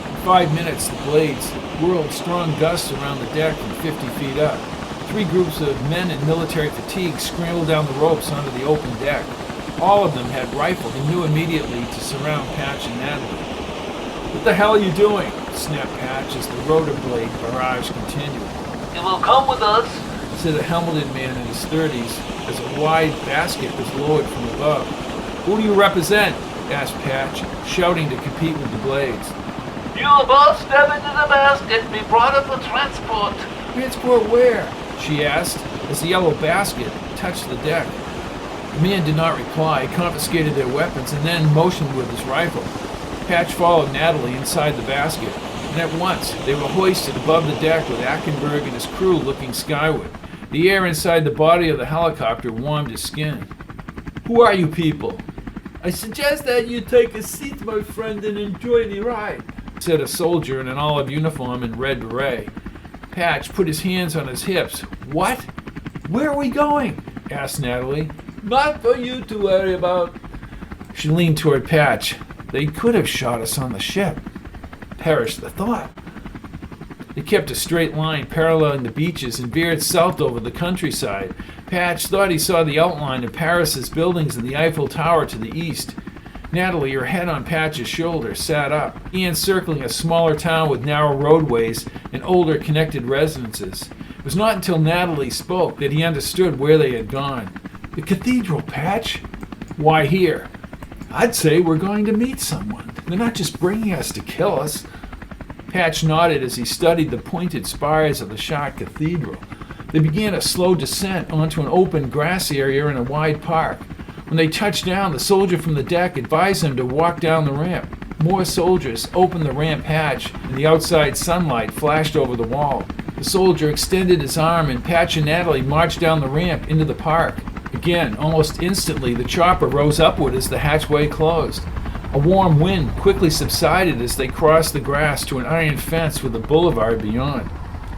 In 5 minutes, the blades whirled strong gusts around the deck from 50 feet up. 3 groups of men in military fatigue scrambled down the ropes onto the open deck. All of them had rifles and knew immediately to surround Patch and Natalie. "What the hell are you doing?" snapped Patch as the rotor blade barrage continued. "You will come with us," said a helmeted man in his 30s as a wide basket was lowered from above. "Who do you represent?" asked Patch, shouting to compete with the blades. "You both step into the basket and be brought up for transport." "Transport where?" she asked as the yellow basket touched the deck. The man did not reply, confiscated their weapons, and then motioned with his rifle. Patch followed Natalie inside the basket, and at once they were hoisted above the deck with Achtenberg and his crew looking skyward. The air inside the body of the helicopter warmed his skin. "Who are you people?" "I suggest that you take a seat, my friend, and enjoy the ride," said a soldier in an olive uniform and red beret. Patch put his hands on his hips. "What? Where are we going?" asked Natalie. "Not for you to worry about." She leaned toward Patch. "They could have shot us on the ship." Perish the thought. They kept a straight line paralleling the beaches and veered south over the countryside. Patch thought he saw the outline of Paris's buildings and the Eiffel Tower to the east. Natalie, her head on Patch's shoulder, sat up, encircling a smaller town with narrow roadways and older connected residences. It was not until Natalie spoke that he understood where they had gone. "The cathedral, Patch." "Why here?" "I'd say we're going to meet someone. They're not just bringing us to kill us." Patch nodded as he studied the pointed spires of the shot cathedral. They began a slow descent onto an open grass area in a wide park. When they touched down, the soldier from the deck advised them to walk down the ramp. More soldiers opened the ramp hatch, and the outside sunlight flashed over the wall. The soldier extended his arm, and Patch and Natalie marched down the ramp into the park. Again, almost instantly, the chopper rose upward as the hatchway closed. A warm wind quickly subsided as they crossed the grass to an iron fence with a boulevard beyond.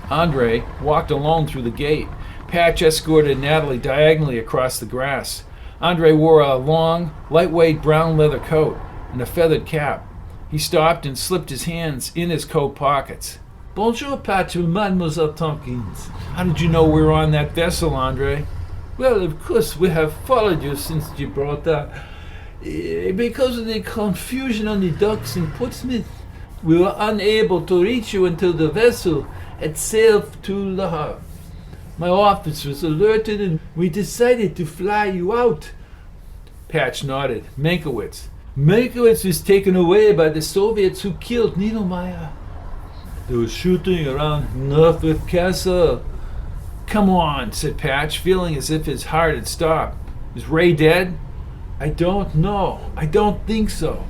Andre walked alone through the gate. Patch escorted Natalie diagonally across the grass. Andre wore a long, lightweight brown leather coat and a feathered cap. He stopped and slipped his hands in his coat pockets. "Bonjour, Patch and Mademoiselle Tomkins." "How did you know we were on that vessel, Andre?" "Well, of course, we have followed you since Gibraltar. Because of the confusion on the docks in Portsmouth, we were unable to reach you until the vessel had sailed to Le Havre. My office was alerted and we decided to fly you out." Patch nodded. "Meinkewitz." "Meinkewitz was taken away by the Soviets who killed Niedermeyer. There was shooting around Northwood Castle." "Come on," said Patch, feeling as if his heart had stopped. "Is Ray dead?" "I don't know. I don't think so.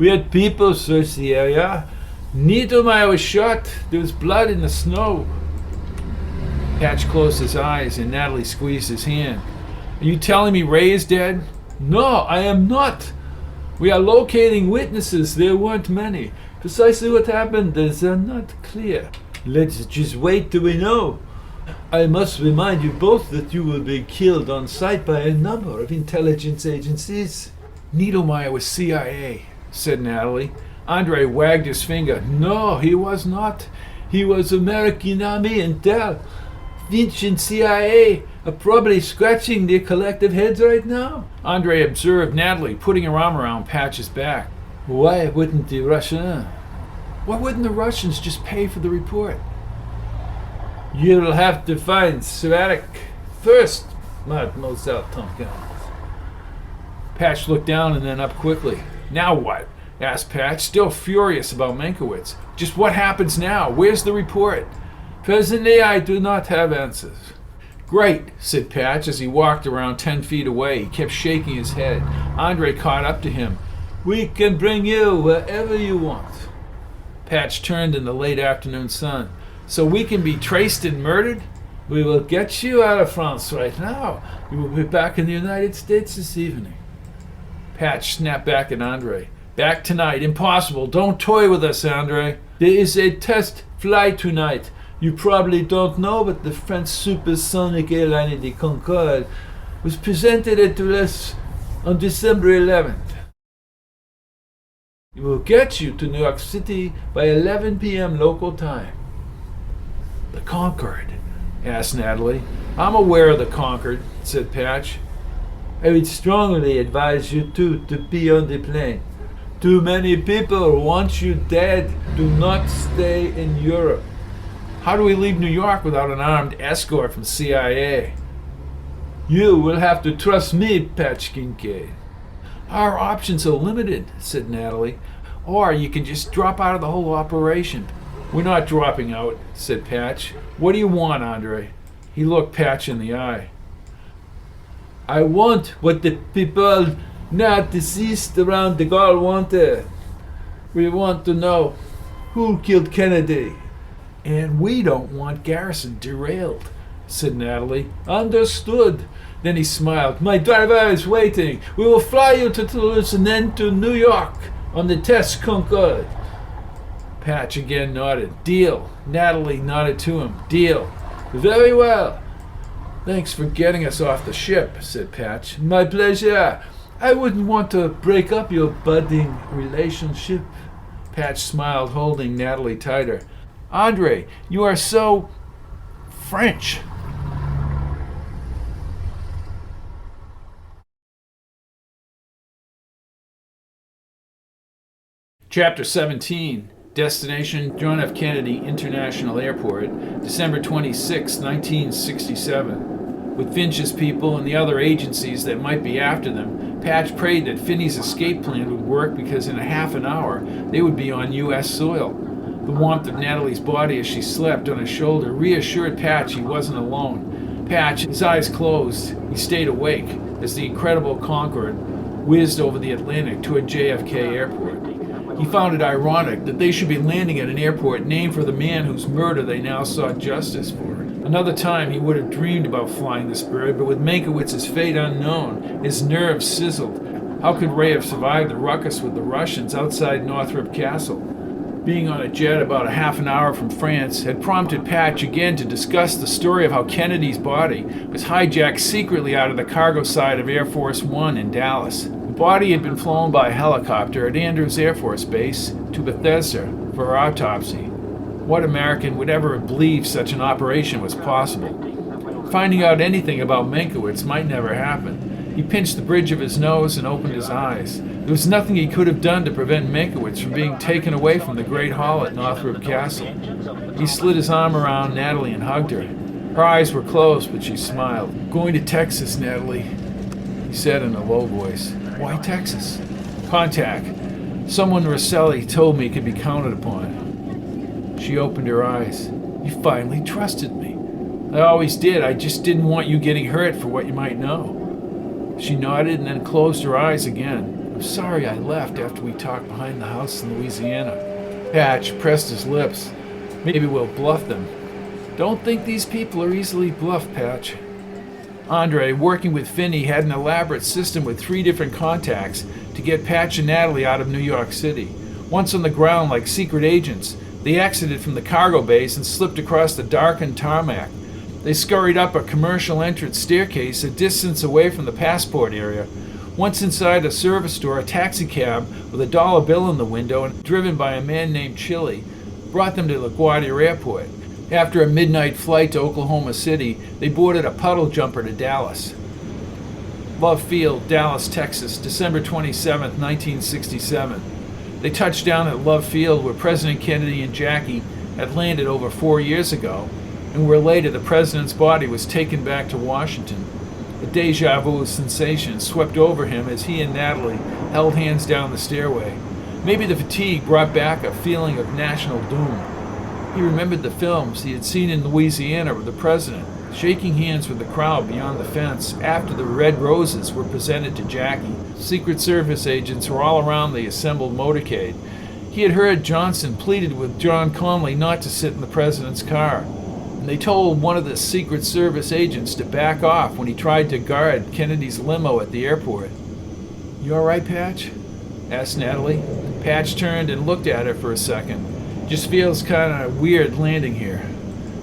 We had people search the area. Niedermeyer was shot. There was blood in the snow. Patch closed his eyes and Natalie squeezed his hand. Are you telling me Ray is dead? No, I am not. We are locating witnesses. There weren't many. Precisely what happened is not clear. Let's just wait till we know. I must remind you both that you will be killed on sight by a number of intelligence agencies. Niedermeyer was CIA, said Natalie. Andre wagged his finger. No, he was not. He was American Army Intel. Finch and CIA are probably scratching their collective heads right now. Andre observed Natalie putting her arm around Patch's back. Why wouldn't the Russians? Why wouldn't the Russians just pay for the report? You'll have to find Svatek first, Mademoiselle Tomkins. Patch looked down and then up quickly. Now what? Asked Patch, still furious about Meinkewitz. Just what happens now? Where's the report? Presently, I do not have answers. Great, said Patch as he walked around 10 feet away. He kept shaking his head. Andre caught up to him. We can bring you wherever you want. Patch turned in the late afternoon sun. So we can be traced and murdered? We will get you out of France right now. You will be back in the United States this evening. Patch snapped back at Andre. Back tonight. Impossible. Don't toy with us, Andre. There is a test flight tonight. You probably don't know, but the French supersonic airliner, the Kincaid, was presented at us on December 11th. It will get you to New York City by 11 p.m. local time. The Concorde? Asked Natalie. I'm aware of the Concorde, said Patch. I would strongly advise you to be on the plane. Too many people want you dead. Do not stay in Europe. How do we leave New York without an armed escort from CIA? You will have to trust me, Patch Kincaid. Our options are limited, said Natalie. Or you can just drop out of the whole operation. We're not dropping out, said Patch. What do you want, Andre? He looked Patch in the eye. I want what the people not deceased around the Gaulle wanted. We want to know who killed Kennedy. And we don't want Garrison derailed, said Natalie. Understood. Then he smiled. My driver is waiting. We will fly you to Toulouse and then to New York on the test Concorde. Patch again nodded. Deal. Natalie nodded to him. Deal. Very well. Thanks for getting us off the ship, said Patch. My pleasure. I wouldn't want to break up your budding relationship. Patch smiled, holding Natalie tighter. Andre, you are so French. Chapter 17. Destination, John F. Kennedy International Airport, December 26, 1967. With Finch's people and the other agencies that might be after them, Patch prayed that Finney's escape plan would work because in a half an hour they would be on U.S. soil. The warmth of Natalie's body as she slept on his shoulder reassured Patch he wasn't alone. Patch, his eyes closed, he stayed awake as the incredible Concorde whizzed over the Atlantic toward JFK Airport. He found it ironic that they should be landing at an airport named for the man whose murder they now sought justice for. Another time he would have dreamed about flying this bird, but with Menkiewicz's fate unknown, his nerves sizzled. How could Ray have survived the ruckus with the Russians outside Northrop Castle? Being on a jet about a half an hour from France had prompted Patch again to discuss the story of how Kennedy's body was hijacked secretly out of the cargo side of Air Force One in Dallas. The body had been flown by helicopter at Andrews Air Force Base to Bethesda for autopsy. What American would ever have believed such an operation was possible? Finding out anything about Meinkewitz might never happen. He pinched the bridge of his nose and opened his eyes. There was nothing he could have done to prevent Meinkewitz from being taken away from the Great Hall at Northrop Castle. He slid his arm around Natalie and hugged her. Her eyes were closed, but she smiled. "Going to Texas, Natalie," he said in a low voice. "Why Texas?" "Contact. Someone Rosselli told me could be counted upon." She opened her eyes. "You finally trusted me." "I always did. I just didn't want you getting hurt for what you might know." She nodded and then closed her eyes again. I'm sorry I left after we talked behind the house in Louisiana. Patch pressed his lips. Maybe we'll bluff them. Don't think these people are easily bluffed, Patch. Andre, working with Phinney, had an elaborate system with 3 different contacts to get Patch and Natalie out of New York City. Once on the ground like secret agents, they exited from the cargo base and slipped across the darkened tarmac. They scurried up a commercial entrance staircase a distance away from the passport area. Once inside a service store, a taxi cab with a $1 bill in the window and driven by a man named Chili brought them to LaGuardia Airport. After a midnight flight to Oklahoma City, they boarded a puddle jumper to Dallas. Love Field, Dallas, Texas, December 27, 1967. They touched down at Love Field where President Kennedy and Jackie had landed over 4 years ago, and where later the president's body was taken back to Washington. A deja vu sensation swept over him as he and Natalie held hands down the stairway. Maybe the fatigue brought back a feeling of national doom. He remembered the films he had seen in Louisiana with the president, shaking hands with the crowd beyond the fence after the red roses were presented to Jackie. Secret Service agents were all around the assembled motorcade. He had heard Johnson pleaded with John Connally not to sit in the president's car, and they told one of the Secret Service agents to back off when he tried to guard Kennedy's limo at the airport. "You all right, Patch?" asked Natalie. Patch turned and looked at her for a second. "Just feels kind of weird landing here."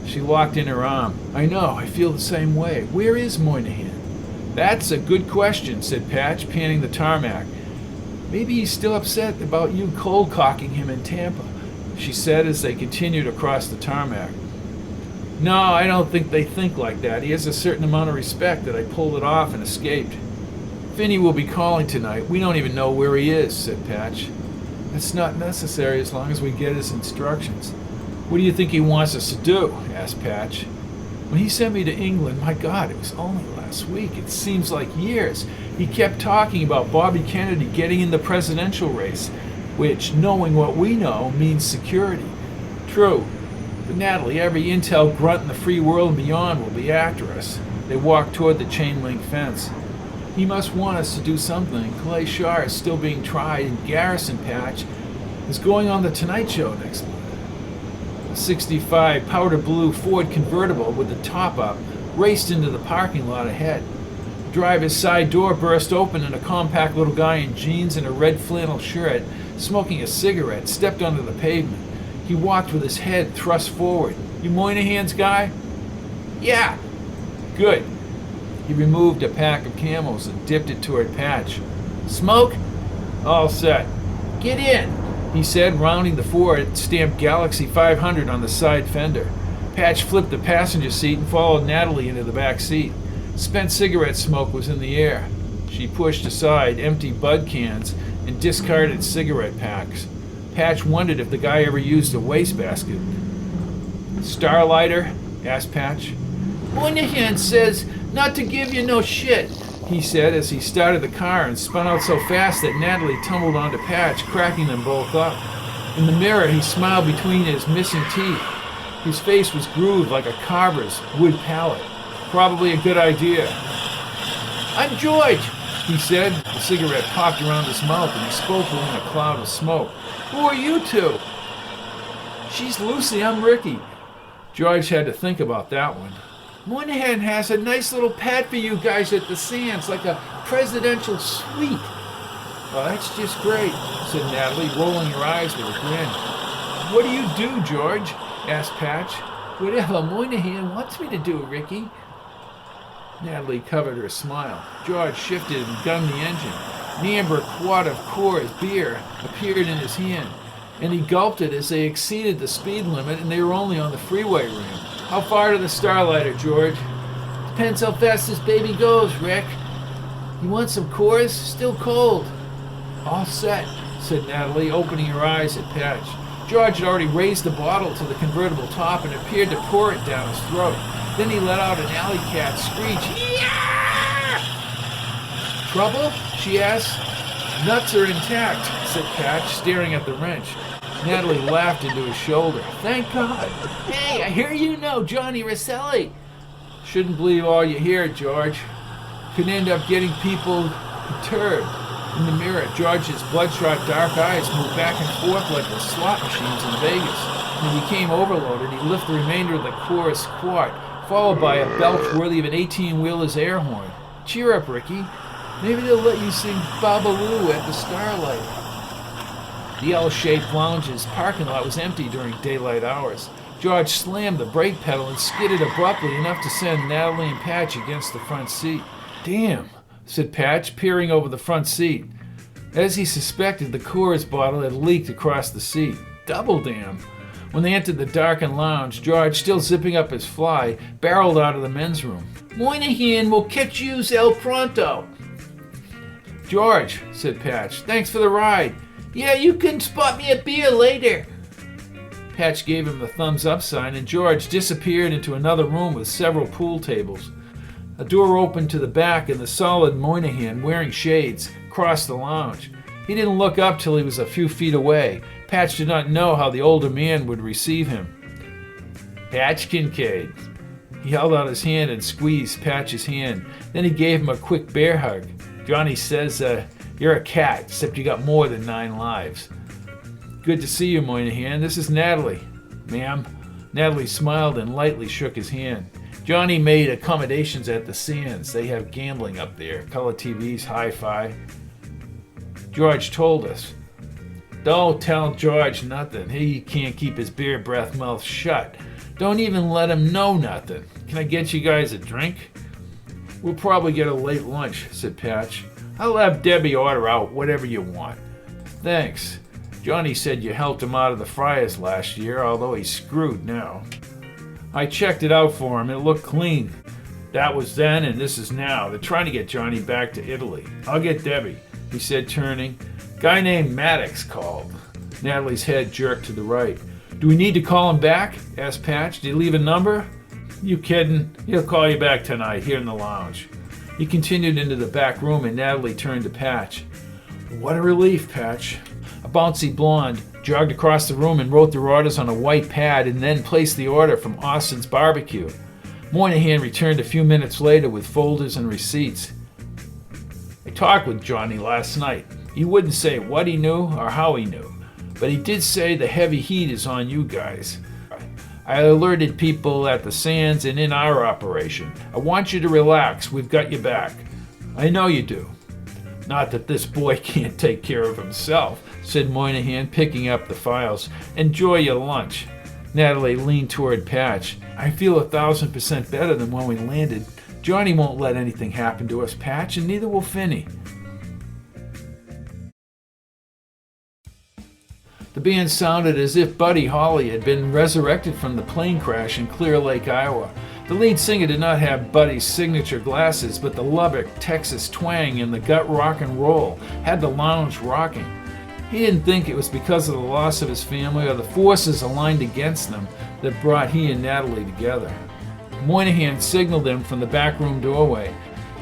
She locked in her arm. "I know, I feel the same way. Where is Moynihan?" "That's a good question," said Patch, panning the tarmac. "Maybe he's still upset about you cold-cocking him in Tampa," she said as they continued across the tarmac. "No, I don't think they think like that. He has a certain amount of respect that I pulled it off and escaped." "Phinney will be calling tonight. We don't even know where he is," said Patch. "That's not necessary as long as we get his instructions." "What do you think he wants us to do?" asked Patch. "When he sent me to England, my God, it was only last week. It seems like years. He kept talking about Bobby Kennedy getting in the presidential race, which, knowing what we know, means security." "True. But Natalie, every intel grunt in the free world and beyond will be after us." They walked toward the chain-link fence. "He must want us to do something. Clay Shaw is still being tried, and Garrison, Patch, is going on the Tonight Show next month." A 65 powder blue Ford convertible with the top up raced into the parking lot ahead. The driver's side door burst open and a compact little guy in jeans and a red flannel shirt, smoking a cigarette, stepped onto the pavement. He walked with his head thrust forward. "You Moynihan's guy?" "Yeah." "Good." He removed a pack of Camels and dipped it toward Patch. "Smoke?" "All set." "Get in," he said, rounding the Ford, stamped Galaxy 500 on the side fender. Patch flipped the passenger seat and followed Natalie into the back seat. Spent cigarette smoke was in the air. She pushed aside empty bud cans and discarded cigarette packs. Patch wondered if the guy ever used a wastebasket. "Starlighter?" asked Patch. "Moynihan says not to give you no shit," he said as he started the car and spun out so fast that Natalie tumbled onto Patch, cracking them both up. In the mirror, he smiled between his missing teeth. His face was grooved like a carver's wood pallet. Probably a good idea. "I'm George," he said. The cigarette popped around his mouth and he spoke within a cloud of smoke. "Who are you two?" "She's Lucy, I'm Ricky." George had to think about that one. "Moynihan has a nice little pad for you guys at the Sands, like a presidential suite." "Well, that's just great," said Natalie, rolling her eyes with a grin. "What do you do, George?" asked Patch. "Whatever Moynihan wants me to do, Ricky." Natalie covered her smile. George shifted and gunned the engine. An amber quart of Coors beer appeared in his hand, and he gulped it as they exceeded the speed limit and they were only on the freeway ramp. "How far to the Starlighter, George?" "Depends how fast this baby goes, Rick." "You want some Coors? Still cold." "All set," said Natalie, opening her eyes at Patch. George had already raised the bottle to the convertible top and appeared to pour it down his throat. Then he let out an alley cat screech. "Yeah!" "Trouble?" she asked. "Nuts are intact," said Patch, staring at the wrench. Natalie laughed into his shoulder. "Thank God." "Hey, I hear you know Johnny Rosselli." "Shouldn't believe all you hear, George. Could end up getting people perturbed." In the mirror, George's bloodshot dark eyes moved back and forth like the slot machines in Vegas. When he became overloaded, he lifted the remainder of the chorus quart, followed by a belch worthy of an 18-wheeler's air horn. Cheer up, Ricky. Maybe they'll let you sing Babaloo at the Starlight. The L-shaped lounge's parking lot was empty during daylight hours. George slammed the brake pedal and skidded abruptly enough to send Natalie and Patch against the front seat. Damn, said Patch, peering over the front seat. As he suspected, the Coors bottle had leaked across the seat. Double damn. When they entered the darkened lounge, George, still zipping up his fly, barreled out of the men's room. Moynihan will catch yous el pronto. George, said Patch, thanks for the ride. Yeah, you can spot me a beer later. Patch gave him the thumbs-up sign, and George disappeared into another room with several pool tables. A door opened to the back, and the solid Moynihan, wearing shades, crossed the lounge. He didn't look up till he was a few feet away. Patch did not know how the older man would receive him. Patch Kincaid. He held out his hand and squeezed Patch's hand. Then he gave him a quick bear hug. Johnny says, you're a cat, except you got more than 9 lives. Good to see you, Moynihan. This is Natalie. Ma'am. Natalie smiled and lightly shook his hand. Johnny made accommodations at the Sands. They have gambling up there, color TVs, hi-fi. George told us. Don't tell George nothing. He can't keep his beer breath mouth shut. Don't even let him know nothing. Can I get you guys a drink? We'll probably get a late lunch, said Patch. I'll have Debbie order out whatever you want. Thanks. Johnny said you helped him out of the fryers last year, although he's screwed now. I checked it out for him. It looked clean. That was then and this is now. They're trying to get Johnny back to Italy. I'll get Debbie, he said, turning. Guy named Maddox called. Natalie's head jerked to the right. Do we need to call him back? Asked Patch. Did he leave a number? You kidding? He'll call you back tonight here in the lounge. He continued into the back room and Natalie turned to Patch. What a relief, Patch. A bouncy blonde jogged across the room and wrote their orders on a white pad and then placed the order from Austin's Barbecue. Moynihan returned a few minutes later with folders and receipts. I talked with Johnny last night. He wouldn't say what he knew or how he knew, but he did say the heavy heat is on you guys. I alerted people at the Sands and in our operation. I want you to relax. We've got you back. I know you do. Not that this boy can't take care of himself, said Moynihan, picking up the files. Enjoy your lunch. Natalie leaned toward Patch. I feel 1,000% better than when we landed. Johnny won't let anything happen to us, Patch, and neither will Phinney. The band sounded as if Buddy Holly had been resurrected from the plane crash in Clear Lake, Iowa. The lead singer did not have Buddy's signature glasses, but the Lubbock, Texas twang and the gut rock and roll had the lounge rocking. He didn't think it was because of the loss of his family or the forces aligned against them that brought he and Natalie together. Moynihan signaled him from the back room doorway.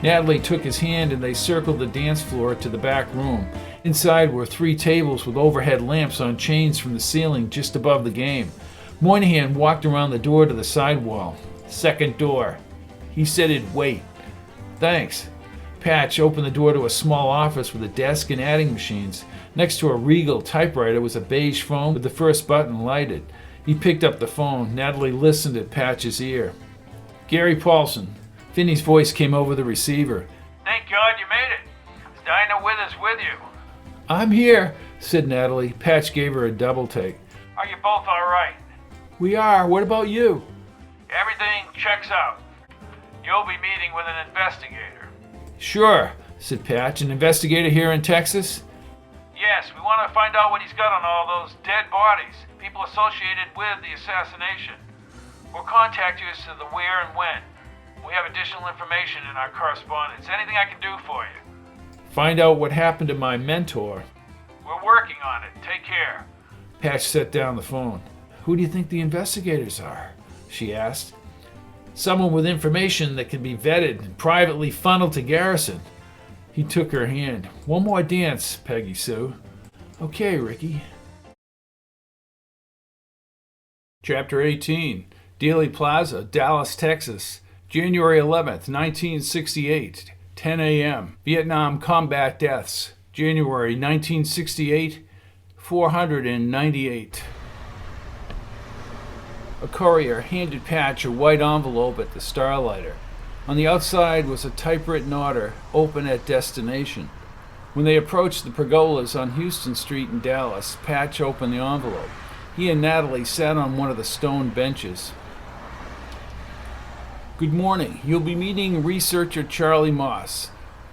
Natalie took his hand and they circled the dance floor to the back room. Inside were 3 tables with overhead lamps on chains from the ceiling just above the game. Moynihan walked around the door to the side wall. Second door. He said he'd wait. Thanks. Patch opened the door to a small office with a desk and adding machines. Next to a Regal typewriter was a beige phone with the first button lighted. He picked up the phone. Natalie listened at Patch's ear. Gary Paulson. Phinney's voice came over the receiver. Thank God you made it. Is Dinah Withers with you? I'm here, said Natalie. Patch gave her a double take. Are you both all right? We are. What about you? Everything checks out. You'll be meeting with an investigator. Sure, said Patch. An investigator here in Texas? Yes, we want to find out what he's got on all those dead bodies, people associated with the assassination. We'll contact you as to the where and when. We have additional information in our correspondence. Anything I can do for you? Find out what happened to my mentor. We're working on it. Take care. Patch set down the phone. Who do you think the investigators are? She asked. Someone with information that can be vetted and privately funneled to Garrison. He took her hand. One more dance, Peggy Sue. Okay, Ricky. Chapter 18. Dealey Plaza, Dallas, Texas. January 11th, 1968. 10 a.m. Vietnam combat deaths. January 1968, 498. A courier handed Patch a white envelope at the Starlighter. On the outside was a typewritten order, open at destination. When they approached the pergolas on Houston Street in Dallas, Patch opened the envelope. He and Natalie sat on one of the stone benches. Good morning. You'll be meeting researcher Charlie Moss.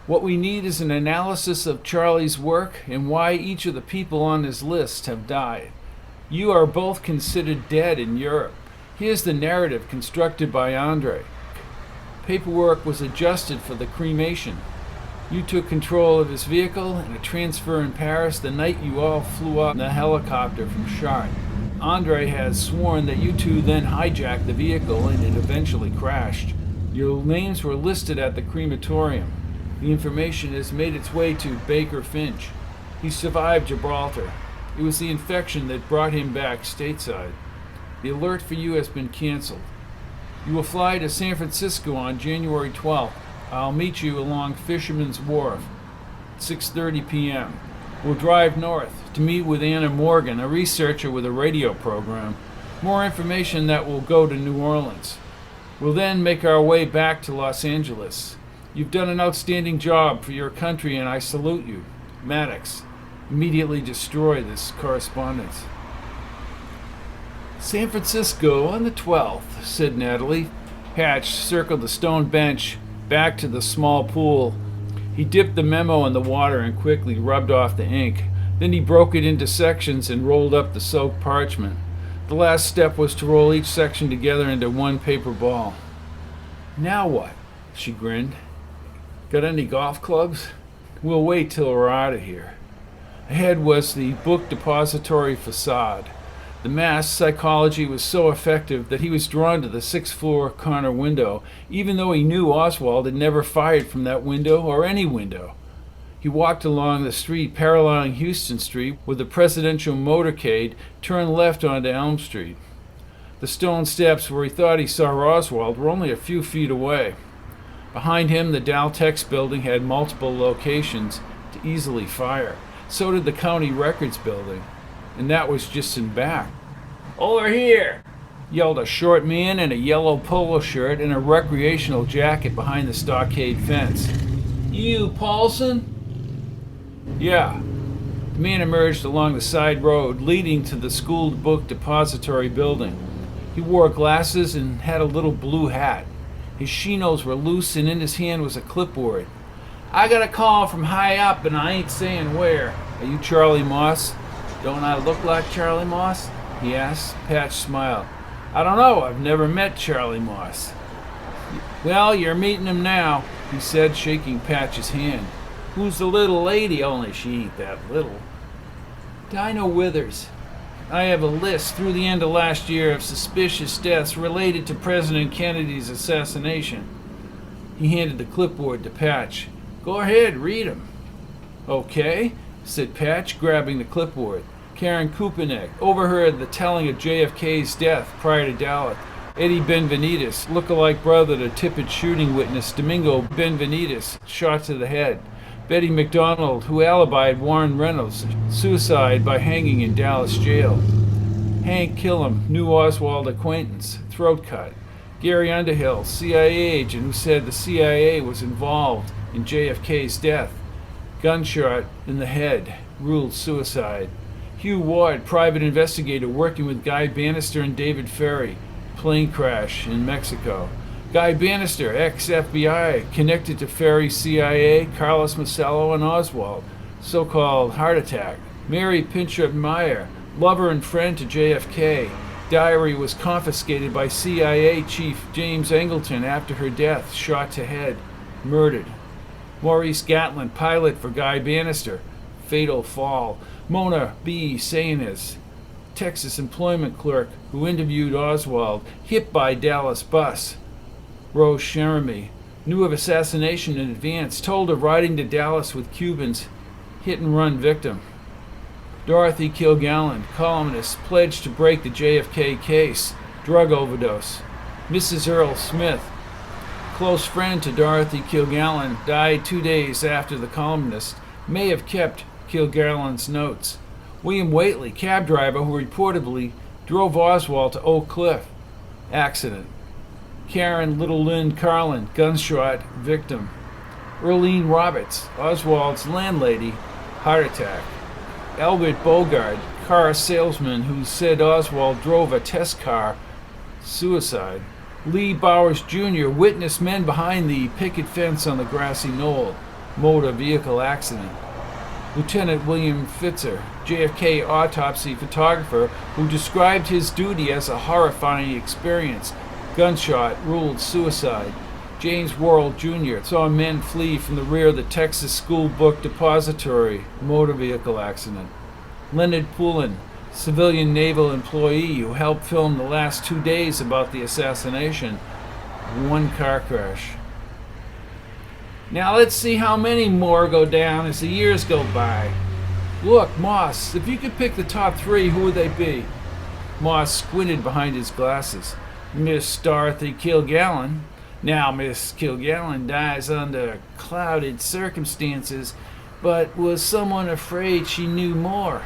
What we need is an analysis of Charlie's work and why each of the people on his list have died. You are both considered dead in Europe. Here's the narrative constructed by Andre. Paperwork was adjusted for the cremation. You took control of his vehicle and a transfer in Paris the night you all flew up in the helicopter from Chartres. Andre has sworn that you two then hijacked the vehicle and it eventually crashed. Your names were listed at the crematorium. The information has made its way to Baker Finch. He survived Gibraltar. It was the infection that brought him back stateside. The alert for you has been canceled. You will fly to San Francisco on January 12th. I'll meet you along Fisherman's Wharf at 6:30 p.m. We'll drive north to meet with Anna Morgan, a researcher with a radio program. More information that will go to New Orleans. We'll then make our way back to Los Angeles. You've done an outstanding job for your country and I salute you. Maddox. Immediately destroy this correspondence. San Francisco on the 12th, said Natalie. Patch circled the stone bench back to the small pool. He dipped the memo in the water and quickly rubbed off the ink. Then he broke it into sections and rolled up the soaked parchment. The last step was to roll each section together into one paper ball. Now what? She grinned. Got any golf clubs? We'll wait till we're out of here. Ahead was the book depository facade. The mass psychology was so effective that he was drawn to the sixth-floor corner window, even though he knew Oswald had never fired from that window or any window. He walked along the street paralleling Houston Street with the presidential motorcade, turned left onto Elm Street. The stone steps where he thought he saw Oswald were only a few feet away. Behind him, the Daltex building had multiple locations to easily fire. So did the county records building. And that was just in back. Over here, yelled a short man in a yellow polo shirt and a recreational jacket behind the stockade fence. You, Paulson? Yeah. The man emerged along the side road leading to the school book depository building. He wore glasses and had a little blue hat. His chinos were loose and in his hand was a clipboard. I got a call from high up and I ain't saying where. Are you Charlie Moss? Don't I look like Charlie Moss? He asked. Patch smiled. I don't know. I've never met Charlie Moss. Well, you're meeting him now, he said, shaking Patch's hand. Who's the little lady? Only she ain't that little. Dinah Withers. I have a list through the end of last year of suspicious deaths related to President Kennedy's assassination. He handed the clipboard to Patch. Go ahead, read 'em. Okay, said Patch, grabbing the clipboard. Karen Kupinek overheard the telling of JFK's death prior to Dallas. Eddie Benvenides, look-alike brother to Tippit shooting witness Domingo Benvenides, shot to the head. Betty McDonald, who alibied Warren Reynolds' suicide by hanging in Dallas jail. Hank Killam, knew Oswald acquaintance, throat cut. Gary Underhill, CIA agent who said the CIA was involved in JFK's death. Gunshot in the head, ruled suicide. Hugh Ward, private investigator working with Guy Bannister and David Ferry. Plane crash in Mexico. Guy Bannister, ex-FBI, connected to Ferry CIA, Carlos Macello, and Oswald. So-called heart attack. Mary Pinchot Meyer, lover and friend to JFK. Diary was confiscated by CIA Chief James Angleton after her death, shot to head, murdered. Maurice Gatlin, pilot for Guy Bannister, fatal fall. Mona B. Sayanis, Texas employment clerk who interviewed Oswald, hit by Dallas bus. Rose Cherami, knew of assassination in advance, told of riding to Dallas with Cubans, hit-and-run victim. Dorothy Kilgallen, columnist, pledged to break the JFK case, drug overdose. Mrs. Earl Smith, close friend to Dorothy Kilgallen, died 2 days after the columnist, may have kept Kilgallen's notes. William Whately, cab driver who reportedly drove Oswald to Oak Cliff. Accident. Karen Little Lynn Carlin, gunshot victim. Earlene Roberts, Oswald's landlady, heart attack. Albert Bogard, car salesman who said Oswald drove a test car, suicide. Lee Bowers Jr., witnessed men behind the picket fence on the grassy knoll, motor vehicle accident. Lieutenant William Fitzer, JFK autopsy photographer who described his duty as a horrifying experience, gunshot, ruled suicide. James Worrell Jr. saw men flee from the rear of the Texas School Book Depository, motor vehicle accident. Leonard Poulin, civilian naval employee who helped film the last 2 days about the assassination, one car crash. Now let's see how many more go down as the years go by. Look, Moss, if you could pick the top 3, who would they be? Moss squinted behind his glasses. Miss Dorothy Kilgallen. Now, Miss Kilgallen dies under clouded circumstances, but was someone afraid she knew more?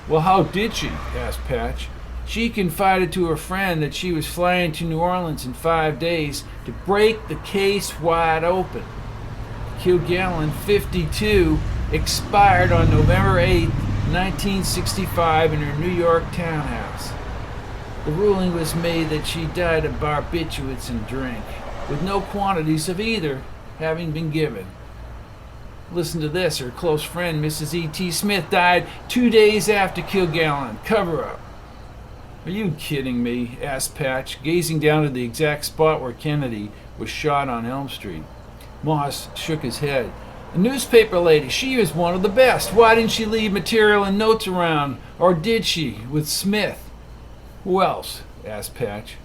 Well, how did she? Asked Patch. She confided to her friend that she was flying to New Orleans in 5 days to break the case wide open. Kilgallen, 52, expired on November 8, 1965 in her New York townhouse. The ruling was made that she died of barbiturates and drink, with no quantities of either having been given. Listen to this. Her close friend, Mrs. E.T. Smith, died 2 days after Kilgallen. Cover up. Are you kidding me? Asked Patch, gazing down at the exact spot where Kennedy was shot on Elm Street. Moss shook his head. A newspaper lady. She was one of the best. Why didn't she leave material and notes around? Or did she, with Smith? Who else? Asked Patch.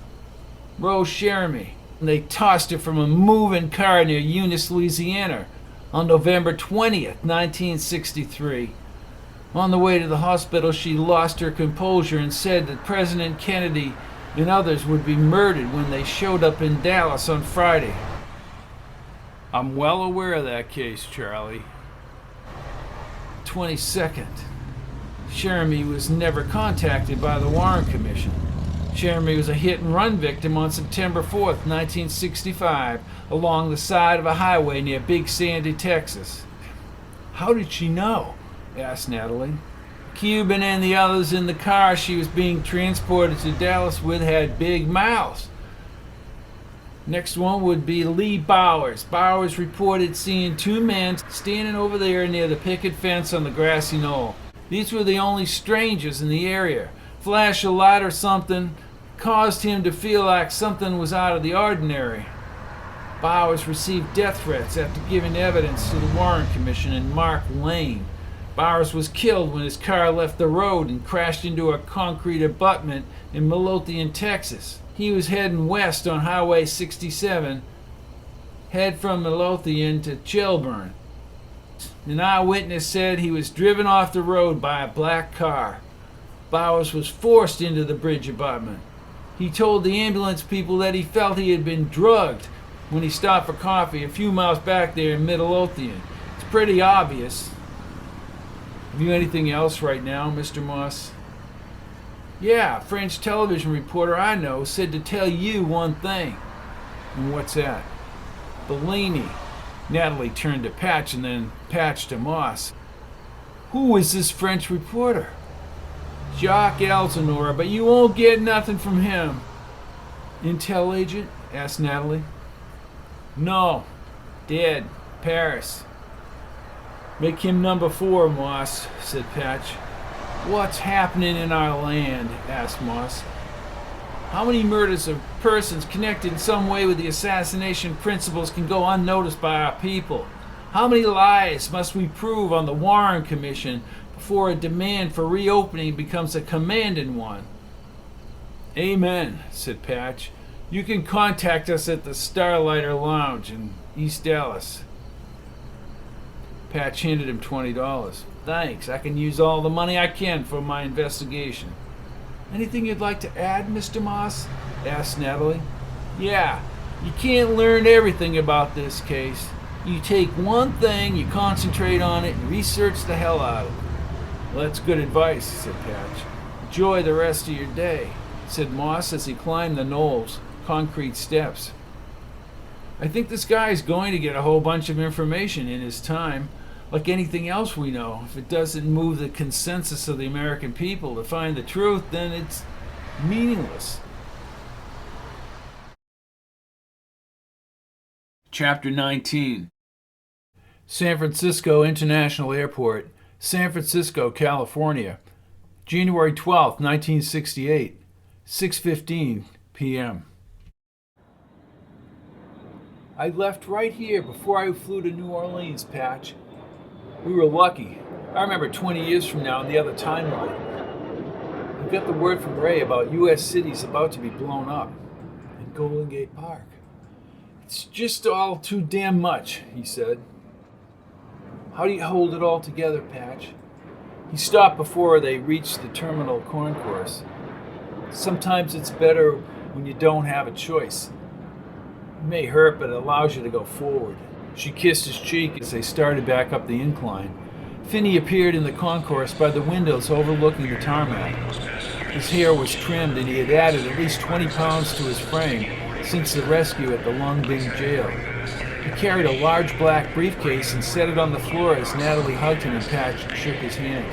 Rose Cheramy. They tossed her from a moving car near Eunice, Louisiana, on November 20th, 1963. On the way to the hospital, she lost her composure and said that President Kennedy and others would be murdered when they showed up in Dallas on Friday. I'm well aware of that case, Charlie. 22nd. Cheramy was never contacted by the Warren Commission. Cheramy was a hit-and-run victim on September 4th, 1965, along the side of a highway near Big Sandy, Texas. How did she know? Asked Natalie. Cuban and the others in the car she was being transported to Dallas with had big mouths. Next one would be Lee Bowers. Bowers reported seeing 2 men standing over there near the picket fence on the grassy knoll. These were the only strangers in the area. Flash of light or something caused him to feel like something was out of the ordinary. Bowers received death threats after giving evidence to the Warren Commission in Mark Lane. Bowers was killed when his car left the road and crashed into a concrete abutment in Midlothian, Texas. He was heading west on Highway 67, head from Midlothian to Shelburne. An eyewitness said he was driven off the road by a black car. Bowers was forced into the bridge abutment. He told the ambulance people that he felt he had been drugged when he stopped for coffee a few miles back there in Midlothian. It's pretty obvious. Have you anything else right now, Mr. Moss? Yeah, a French television reporter I know said to tell you one thing. And what's that? Bellini. Natalie turned to Patch and then Patch to Moss. Who is this French reporter? Jacques Elsinore, but you won't get nothing from him. Intel agent? Asked Natalie. No. Dead. Paris. Make him number 4, Moss, said Patch. What's happening in our land? Asked Moss. How many murders of persons connected in some way with the assassination principles can go unnoticed by our people? How many lies must we prove on the Warren Commission before a demand for reopening becomes a commanding one? Amen, said Patch. You can contact us at the Starlighter Lounge in East Dallas. Patch handed him $20. Thanks, I can use all the money I can for my investigation. Anything you'd like to add, Mr. Moss? Asked Natalie. Yeah, you can't learn everything about this case. You take one thing, you concentrate on it, and research the hell out of it. Well, that's good advice, said Patch. Enjoy the rest of your day, said Moss as he climbed the Knowles' concrete steps. I think this guy is going to get a whole bunch of information in his time. Like anything else we know, if it doesn't move the consensus of the American people to find the truth, then it's meaningless. Chapter 19. San Francisco International Airport, San Francisco, California, January 12, 1968, 6:15 p.m. I left right here before I flew to New Orleans, Patch. We were lucky. I remember 20 years from now in the other timeline. I got the word from Ray about U.S. cities about to be blown up. And Golden Gate Park. It's just all too damn much, he said. How do you hold it all together, Patch? He stopped before they reached the terminal concourse. Sometimes it's better when you don't have a choice. It may hurt, but it allows you to go forward. She kissed his cheek as they started back up the incline. Phinney appeared in the concourse by the windows overlooking the tarmac. His hair was trimmed and he had added at least 20 pounds to his frame since the rescue at the Long Binh jail. He carried a large black briefcase and set it on the floor as Natalie hugged him and Patch shook his hand.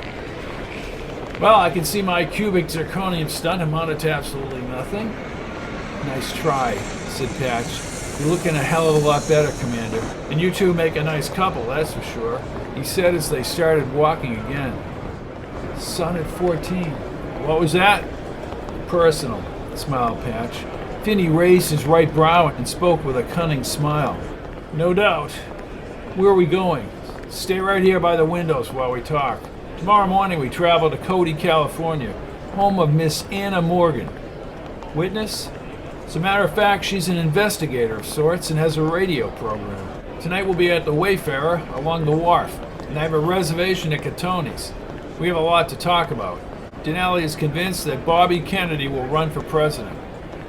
Well, I can see my cubic zirconium stunt amounted to absolutely nothing. Nice try, said Patch. You're looking a hell of a lot better, Commander. And you two make a nice couple, that's for sure, he said as they started walking again. Son at 14. What was that? Personal, smiled Patch. Phinney raised his right brow and spoke with a cunning smile. No doubt. Where are we going? Stay right here by the windows while we talk. Tomorrow morning we travel to Cody, California, home of Miss Anna Morgan. Witness? As a matter of fact, she's an investigator of sorts and has a radio program. Tonight we'll be at the Wayfarer along the wharf, and I have a reservation at Catoni's. We have a lot to talk about. Denali is convinced that Bobby Kennedy will run for president.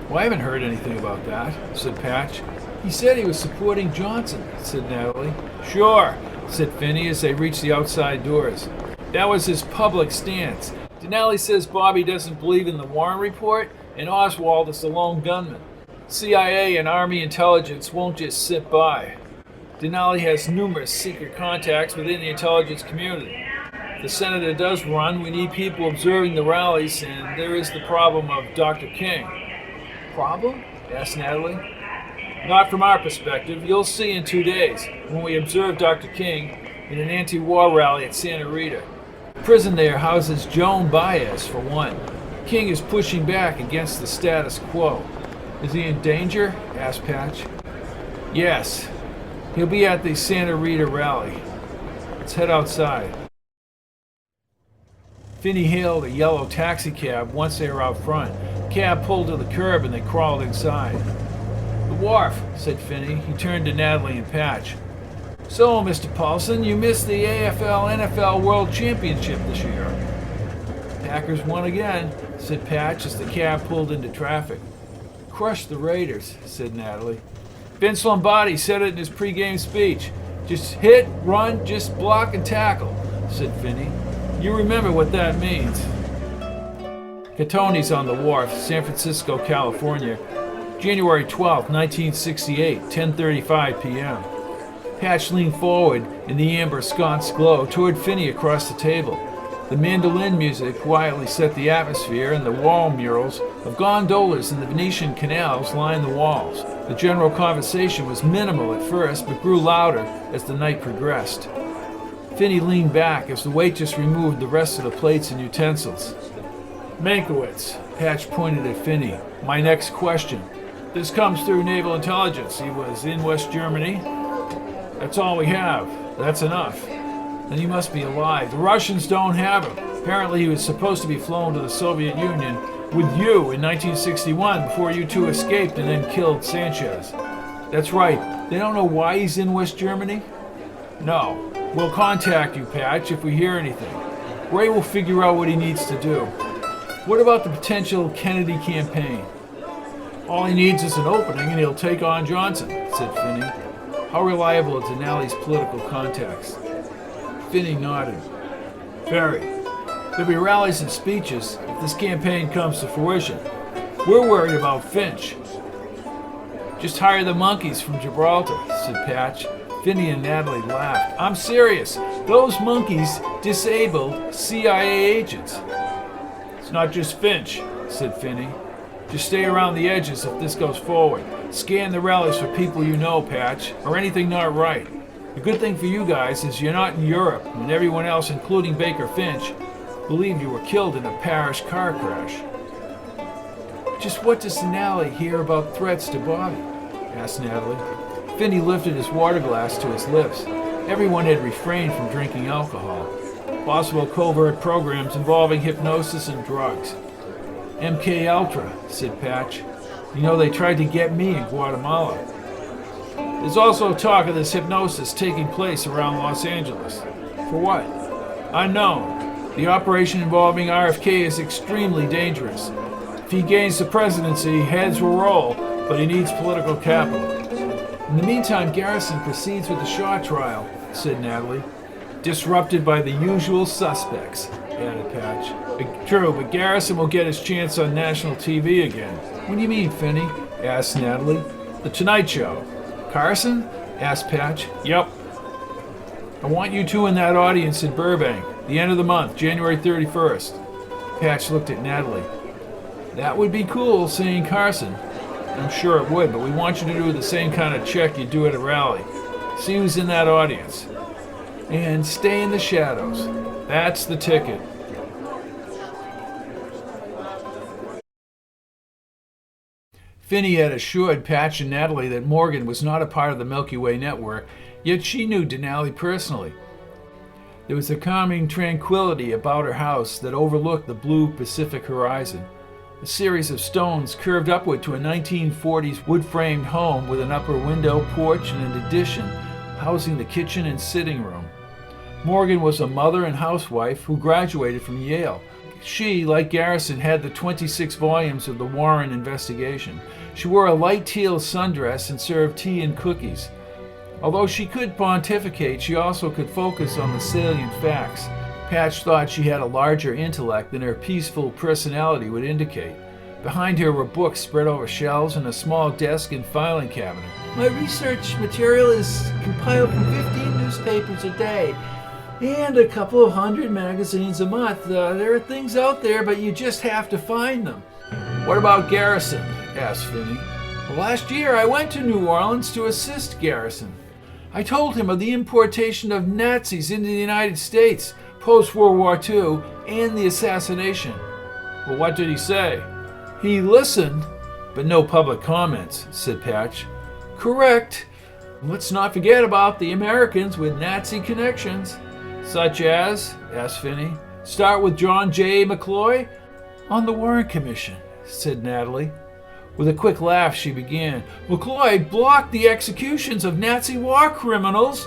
Well, I haven't heard anything about that, said Patch. He said he was supporting Johnson, said Natalie. Sure, said Phinney as they reached the outside doors. That was his public stance. Denali says Bobby doesn't believe in the Warren report, and Oswald is the lone gunman. CIA and Army intelligence won't just sit by. Denali has numerous secret contacts within the intelligence community. If the senator does run, we need people observing the rallies, and there is the problem of Dr. King. Problem? asked Natalie. Not from our perspective. You'll see in 2 days, when we observe Dr. King in an anti-war rally at Santa Rita. The prison there houses Joan Baez, for one. King is pushing back against the status quo. Is he in danger? asked Patch. Yes. He'll be at the Santa Rita rally. Let's head outside. Phinney hailed a yellow taxi cab once they were out front. The cab pulled to the curb and they crawled inside. The wharf, said Phinney. He turned to Natalie and Patch. So, Mr. Paulson, you missed the AFL-NFL World Championship this year. Packers won again, said Patch as the cab pulled into traffic. Crushed the Raiders, said Natalie. Vince Lombardi said it in his pregame speech. Just hit, run, just block and tackle, said Phinney. You remember what that means. Catoni's on the wharf, San Francisco, California, January 12, 1968, 10:35 p.m. Patch leaned forward in the amber sconce glow toward Phinney across the table. The mandolin music quietly set the atmosphere, and the wall murals of gondolas in the Venetian canals lined the walls. The general conversation was minimal at first, but grew louder as the night progressed. Phinney leaned back as the waitress removed the rest of the plates and utensils. Meinkewitz, Patch pointed at Phinney. My next question. This comes through naval intelligence. He was in West Germany. That's all we have. That's enough. Then he must be alive. The Russians don't have him. Apparently he was supposed to be flown to the Soviet Union with you in 1961 before you two escaped and then killed Sanchez. That's right. They don't know why he's in West Germany? No. We'll contact you, Patch, if we hear anything. Ray will figure out what he needs to do. What about the potential Kennedy campaign? All he needs is an opening and he'll take on Johnson, said Phinney. How reliable are Denali's political contacts? Phinney nodded. Very. There'll be rallies and speeches if this campaign comes to fruition. We're worried about Finch. Just hire the monkeys from Gibraltar, said Patch. Phinney and Natalie laughed. I'm serious. Those monkeys disabled CIA agents. It's not just Finch, said Phinney. Just stay around the edges if this goes forward. Scan the rallies for people you know, Patch, or anything not right. The good thing for you guys is you're not in Europe, and everyone else, including Baker Finch, believed you were killed in a parish car crash. Just what does Denali hear about threats to Bobby? Asked Natalie. Phinney lifted his water glass to his lips. Everyone had refrained from drinking alcohol. Possible covert programs involving hypnosis and drugs. MK Ultra, said Patch. You know, they tried to get me in Guatemala. There's also talk of this hypnosis taking place around Los Angeles. For what? Unknown. The operation involving RFK is extremely dangerous. If he gains the presidency, heads will roll, but he needs political capital. In the meantime, Garrison proceeds with the Shaw trial, said Natalie. Disrupted by the usual suspects, added Patch. True, but Garrison will get his chance on national TV again. What do you mean, Phinney? Asked Natalie. The Tonight Show. Carson? Asked Patch. Yep. I want you two in that audience in Burbank, the end of the month, January 31st. Patch looked at Natalie. That would be cool, seeing Carson. I'm sure it would, but we want you to do the same kind of check you do at a rally. See who's in that audience. And stay in the shadows. That's the ticket. Phinney had assured Patch and Natalie that Morgan was not a part of the Milky Way network, yet she knew Denali personally. There was a calming tranquility about her house that overlooked the blue Pacific horizon. A series of stones curved upward to a 1940s wood-framed home with an upper window, porch, and an addition housing the kitchen and sitting room. Morgan was a mother and housewife who graduated from Yale. She, like Garrison, had the 26 volumes of the Warren investigation. She wore a light teal sundress and served tea and cookies. Although she could pontificate, she also could focus on the salient facts. Patch thought she had a larger intellect than her peaceful personality would indicate. Behind her were books spread over shelves and a small desk and filing cabinet. My research material is compiled from 15 newspapers a day and a couple of hundred magazines a month. There are things out there, but you just have to find them. What about Garrison? Asked Phinney. Well, last year I went to New Orleans to assist Garrison. I told him of the importation of Nazis into the United States post-World War II and the assassination. Well, what did he say? He listened, but no public comments, said Patch. Correct. Let's not forget about the Americans with Nazi connections. Such as? Asked Phinney. Start with John J. McCloy. On the Warren Commission, said Natalie. With a quick laugh, she began. McCloy blocked the executions of Nazi war criminals,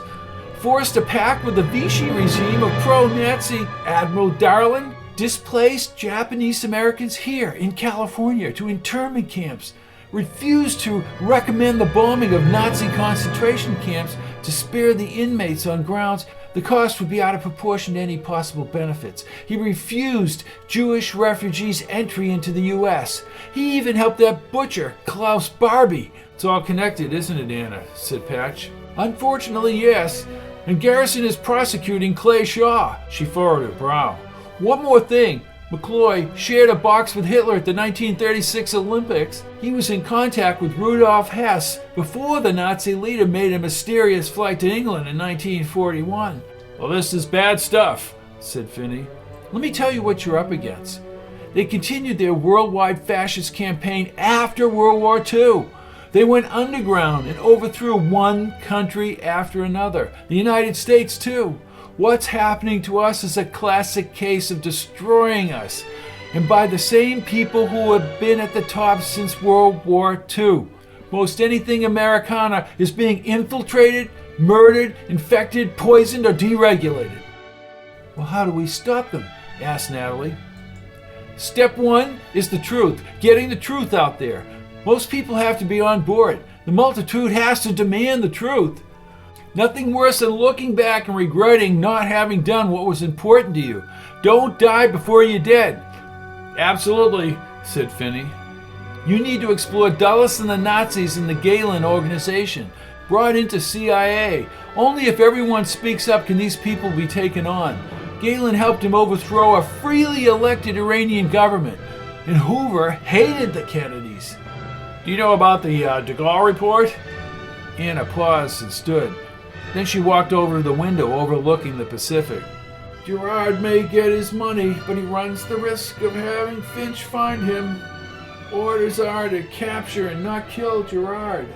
forced a pact with the Vichy regime of pro-Nazi Admiral Darlan, displaced Japanese Americans here in California to internment camps, refused to recommend the bombing of Nazi concentration camps to spare the inmates on grounds the cost would be out of proportion to any possible benefits. He refused Jewish refugees entry into the U.S. He even helped that butcher, Klaus Barbie. It's all connected, isn't it, Anna? Said Patch. Unfortunately, yes. And Garrison is prosecuting Clay Shaw. She furrowed her brow. One more thing. McCloy shared a box with Hitler at the 1936 Olympics. He was in contact with Rudolf Hess before the Nazi leader made a mysterious flight to England in 1941. Well, this is bad stuff, said Phinney. Let me tell you what you're up against. They continued their worldwide fascist campaign after World War II. They went underground and overthrew one country after another. The United States, too. What's happening to us is a classic case of destroying us, and by the same people who have been at the top since World War II. Most anything Americana is being infiltrated, murdered, infected, poisoned, or deregulated. Well, how do we stop them? Asked Natalie. Step one is the truth, getting the truth out there. Most people have to be on board. The multitude has to demand the truth. Nothing worse than looking back and regretting not having done what was important to you. Don't die before you're dead. Absolutely, said Phinney. You need to explore Dulles and the Nazis in the Gaulle organization, brought into CIA. Only if everyone speaks up can these people be taken on. Gaulle helped him overthrow a freely elected Iranian government, and Hoover hated the Kennedys. Do you know about the de Gaulle report? Anna paused and stood. Then she walked over to the window overlooking the Pacific. Gerard may get his money, but he runs the risk of having Finch find him. Orders are to capture and not kill Gerard.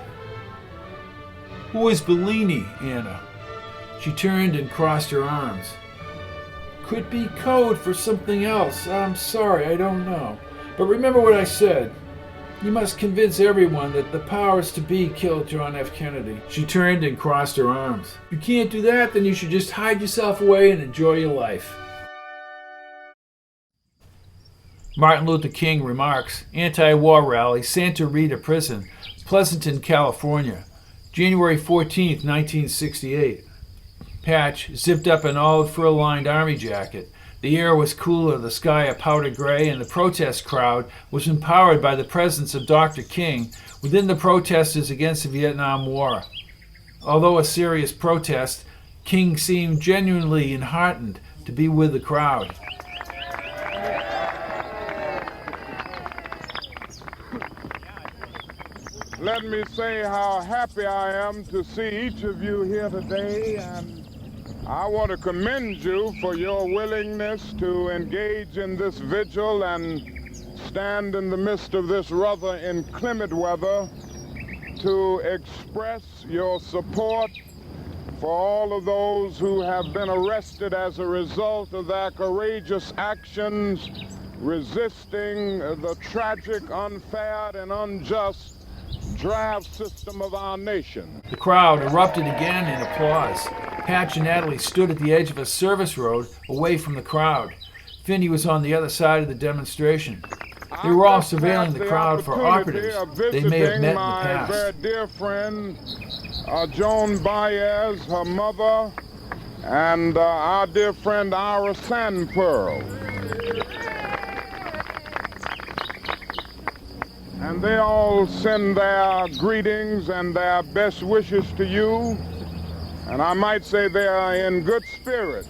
Who is Bellini, Anna? She turned and crossed her arms. Could be code for something else. I'm sorry, I don't know. But remember what I said. You must convince everyone that the powers to be killed John F. Kennedy. She turned and crossed her arms. If you can't do that, then you should just hide yourself away and enjoy your life. Martin Luther King remarks, anti-war rally, Santa Rita Prison, Pleasanton, California, January 14, 1968. Patch zipped up an olive frill-lined army jacket. The air was cooler, the sky a powder gray, and the protest crowd was empowered by the presence of Dr. King within the protesters against the Vietnam War. Although a serious protest, King seemed genuinely enheartened to be with the crowd. Let me say how happy I am to see each of you here today, and I want to commend you for your willingness to engage in this vigil and stand in the midst of this rather inclement weather to express your support for all of those who have been arrested as a result of their courageous actions resisting the tragic, unfair, and unjust draft system of our nation. The crowd erupted again in applause. Patch and Natalie stood at the edge of a service road away from the crowd. Phinney was on the other side of the demonstration. They were all surveilling the crowd for operatives they may have met in the past. My very dear friend, Joan Baez, her mother, and our dear friend Ira Sandpearl. And they all send their greetings and their best wishes to you. And I might say they are in good spirits.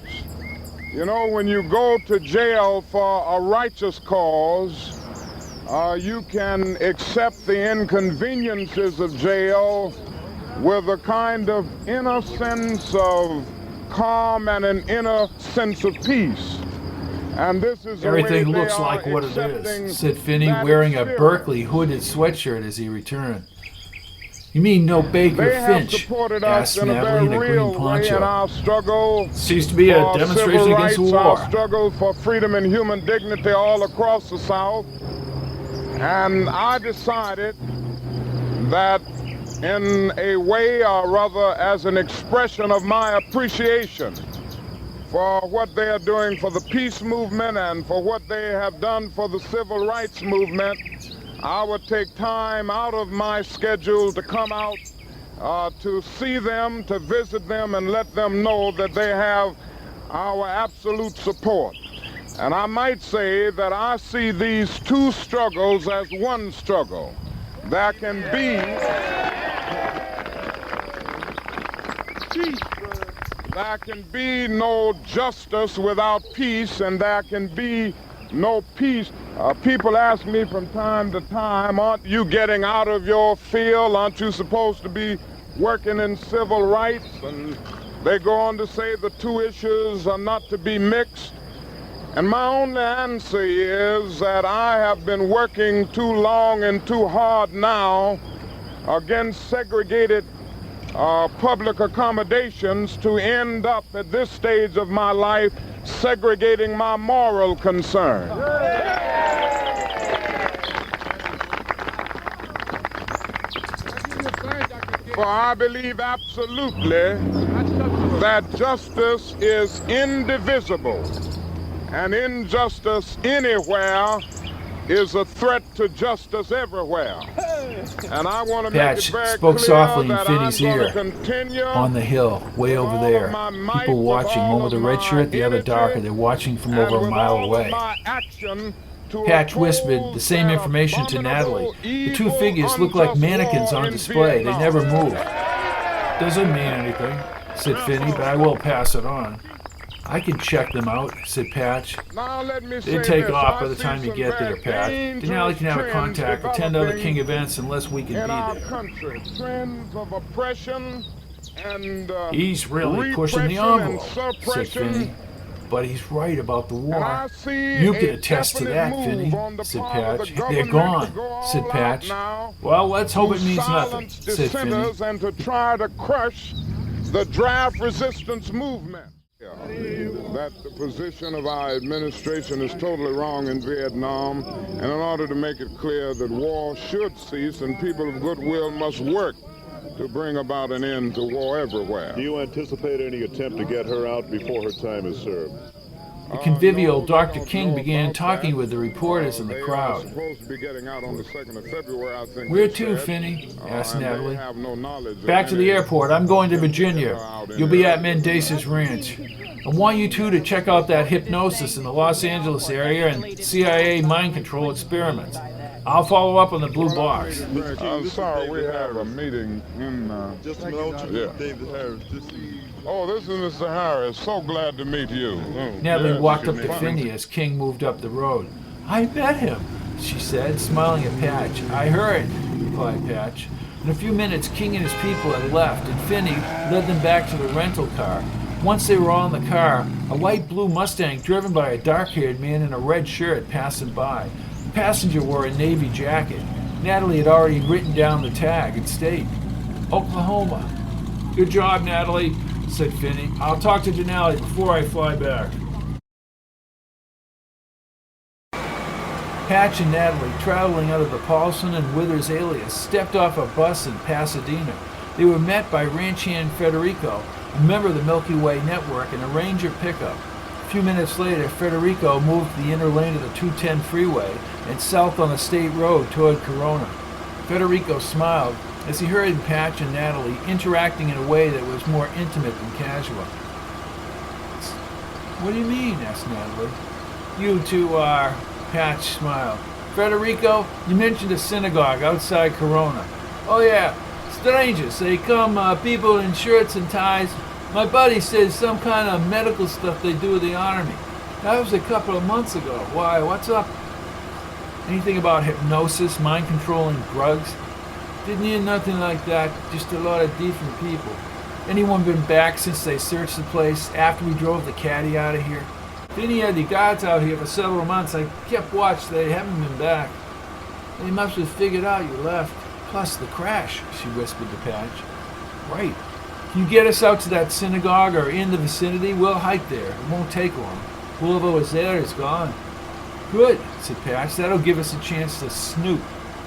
You know, when you go to jail for a righteous cause, you can accept the inconveniences of jail with a kind of inner sense of calm and an inner sense of peace. And this is everything looks like what it is, said Phinney, wearing a Berkeley hooded sweatshirt as he returned. You mean no Baker Finch? Asked Natalie in a green poncho. Seems to be a demonstration against the war. Our struggle for freedom and human dignity all across the South. And I decided that in a way, or rather as an expression of my appreciation for what they are doing for the peace movement and for what they have done for the civil rights movement, I would take time out of my schedule to come out to see them, to visit them, and let them know that they have our absolute support. And I might say that I see these two struggles as one struggle. There can be There can be no justice without peace, and there can be no peace. People ask me from time to time, aren't you getting out of your field? Aren't you supposed to be working in civil rights? And they go on to say the two issues are not to be mixed. And my only answer is that I have been working too long and too hard now against segregated public accommodations to end up at this stage of my life segregating my moral concern. For I believe absolutely that justice is indivisible, and injustice anywhere is a threat to justice everywhere. And I want to Patch make it very spoke clear softly in that Phinney's I'm ear. gonna continue On the hill, way over there. People watching, one with a red shirt, the other darker. They're watching from over a mile away. Patch whispered the same information to Natalie. The two figures look like mannequins on display. They never move. Doesn't mean anything, said Phinney, but I will pass it on. I can check them out, said Patch. They take off by the time you get there, Patch. Denali can have a contact, attend other King events unless we can be there. He's really pushing the envelope, said Phinney. But he's right about the war. You can attest to that, Phinney, said Patch. They're gone, said Patch. Well, let's hope it means nothing, said Phinney. And to try to crush the draft resistance movement. That the position of our administration is totally wrong in Vietnam, and in order to make it clear that war should cease and people of goodwill must work to bring about an end to war everywhere. Do you anticipate any attempt to get her out before her time is served? The convivial Dr. King began talking with the reporters in the crowd. Where to, Phinney? Asked Natalie. Back to the airport. I'm going to Virginia. You'll be at Mendesa's ranch. I want you two to check out that hypnosis in the Los Angeles area and CIA mind control experiments. I'll follow up on the blue box. I'm sorry, we have a meeting in... Just a minute, yeah. David Harris. Oh, this is Mr. Harris. So glad to meet you. Natalie walked up to Phinney as King moved up the road. I met him, she said, smiling at Patch. I heard, replied Patch. In a few minutes, King and his people had left, and Phinney led them back to the rental car. Once they were all in the car, a light-blue Mustang driven by a dark-haired man in a red shirt passed them by. The passenger wore a navy jacket. Natalie had already written down the tag and state, Oklahoma. Good job, Natalie, said Phinney. I'll talk to Denali before I fly back. Patch and Natalie, traveling out of the Paulson and Withers alias, stepped off a bus in Pasadena. They were met by ranch hand Federico, a member of the Milky Way network, in a Ranger pickup. A few minutes later, Federico moved to the inner lane of the 210 freeway and south on the state road toward Corona. Federico smiled as he heard Patch and Natalie interacting in a way that was more intimate than casual. What do you mean? Asked Natalie. You two are... Patch smiled. Federico, you mentioned a synagogue outside Corona. Oh yeah, strangers. They come, people in shirts and ties. My buddy says some kind of medical stuff they do with the army. That was a couple of months ago. Why, what's up? Anything about hypnosis, mind-controlling drugs? Didn't hear nothing like that, just a lot of different people. Anyone been back since they searched the place after we drove the caddy out of here? Phinney had the guards out here for several months. I kept watch. They haven't been back. They must have figured out you left. Plus the crash, she whispered to Patch. Right. Can you get us out to that synagogue or in the vicinity? We'll hike there. It won't take long. Whoever was there is gone. Good, said Patch. That'll give us a chance to snoop.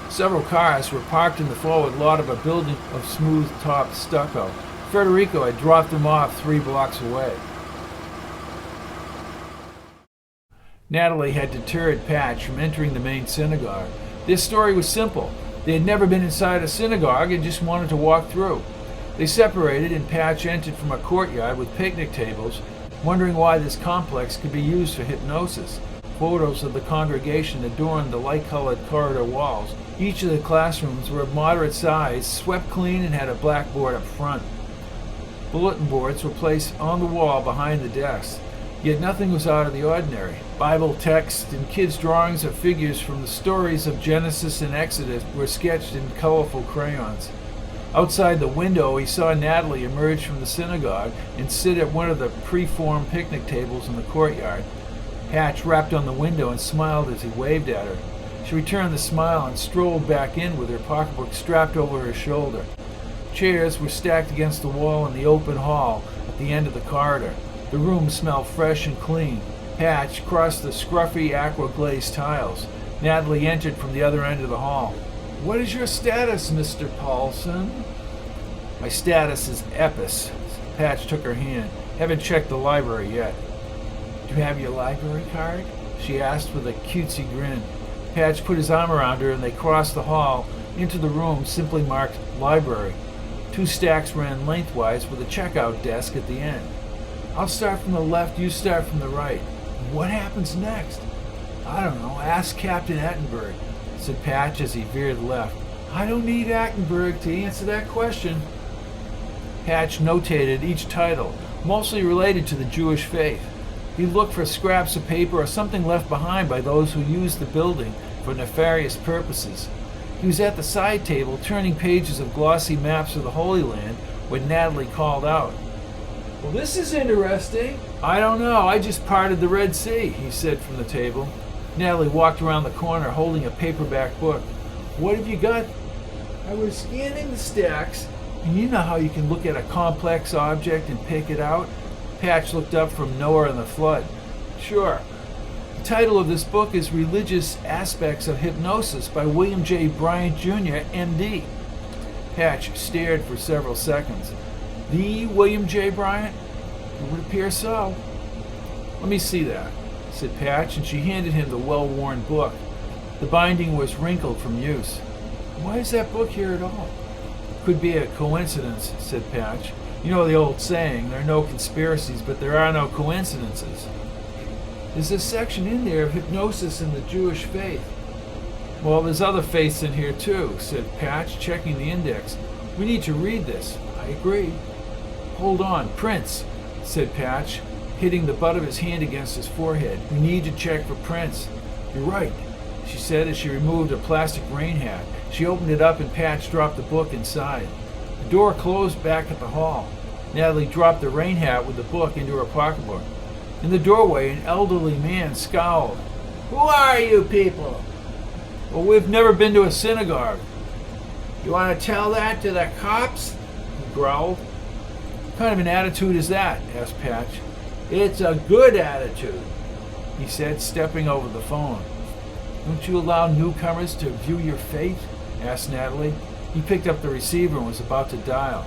Several cars were parked in the forward lot of a building of smooth-topped stucco. Federico had dropped them off 3 blocks away. Natalie had deterred Patch from entering the main synagogue. Their story was simple. They had never been inside a synagogue and just wanted to walk through. They separated and Patch entered from a courtyard with picnic tables, wondering why this complex could be used for hypnosis. Photos of the congregation adorned the light-colored corridor walls. Each of the classrooms were of moderate size, swept clean, and had a blackboard up front. Bulletin boards were placed on the wall behind the desks. Yet nothing was out of the ordinary. Bible text and kids' drawings of figures from the stories of Genesis and Exodus were sketched in colorful crayons. Outside the window, he saw Natalie emerge from the synagogue and sit at one of the pre-formed picnic tables in the courtyard. Patch rapped on the window and smiled as he waved at her. She returned the smile and strolled back in with her pocketbook strapped over her shoulder. Chairs were stacked against the wall in the open hall at the end of the corridor. The room smelled fresh and clean. Patch crossed the scruffy aqua-glazed tiles. Natalie entered from the other end of the hall. What is your status, Mr. Paulson? My status is Epis. Patch took her hand. Haven't checked the library yet. Do you have your library card? She asked with a cutesy grin. Patch put his arm around her and they crossed the hall into the room simply marked library. 2 stacks ran lengthwise with a checkout desk at the end. I'll start from the left, you start from the right. What happens next? I don't know, ask Captain Attenberg, said Patch as he veered left. I don't need Attenberg to answer that question. Patch notated each title, mostly related to the Jewish faith. He looked for scraps of paper or something left behind by those who used the building for nefarious purposes. He was at the side table, turning pages of glossy maps of the Holy Land, when Natalie called out. Well, this is interesting. I don't know, I just parted the Red Sea, he said from the table. Natalie walked around the corner holding a paperback book. What have you got? I was scanning the stacks, and you know how you can look at a complex object and pick it out? Patch looked up from Noah and the Flood. Sure. The title of this book is Religious Aspects of Hypnosis by William J. Bryant, Jr., M.D. Patch stared for several seconds. The William J. Bryant? It would appear so. Let me see that, said Patch, and she handed him the well-worn book. The binding was wrinkled from use. Why is that book here at all? Could be a coincidence, said Patch. You know the old saying, there are no conspiracies, but there are no coincidences. There's a section in there of hypnosis in the Jewish faith. Well, there's other faiths in here too, said Patch, checking the index. We need to read this. I agree. Hold on, prints, said Patch, hitting the butt of his hand against his forehead. We need to check for prints. You're right, she said as she removed a plastic rain hat. She opened it up and Patch dropped the book inside. The door closed back at the hall. Natalie dropped the rain hat with the book into her pocketbook. In the doorway, an elderly man scowled. Who are you people? Well, we've never been to a synagogue. You want to tell that to the cops? He growled. What kind of an attitude is that? Asked Patch. It's a good attitude, he said, stepping over the phone. Don't you allow newcomers to view your faith? Asked Natalie. He picked up the receiver and was about to dial.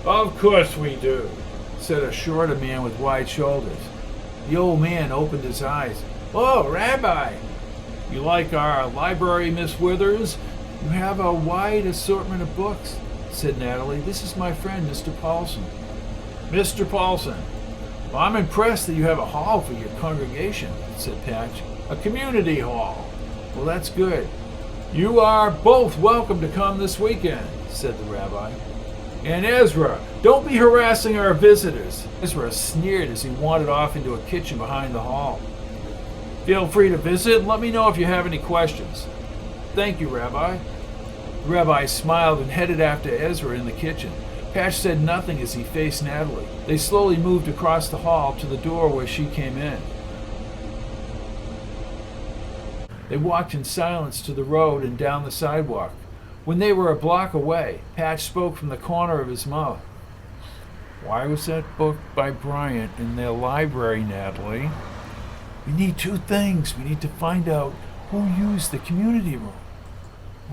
Of course we do, said a shorter man with wide shoulders. The old man opened his eyes. Oh, Rabbi! You like our library, Miss Withers? You have a wide assortment of books, said Natalie. This is my friend, Mr. Paulson. Mr. Paulson. Well, I'm impressed that you have a hall for your congregation, said Patch. A community hall. Well, that's good. You are both welcome to come this weekend, said the rabbi. And Ezra, don't be harassing our visitors. Ezra sneered as he wandered off into a kitchen behind the hall. Feel free to visit and let me know if you have any questions. Thank you, Rabbi. The rabbi smiled and headed after Ezra in the kitchen. Patch said nothing as he faced Natalie. They slowly moved across the hall to the door where she came in. They walked in silence to the road and down the sidewalk. When they were a block away, Patch spoke from the corner of his mouth. Why was that book by Bryant in their library, Natalie? We need 2 things. We need to find out who used the community room.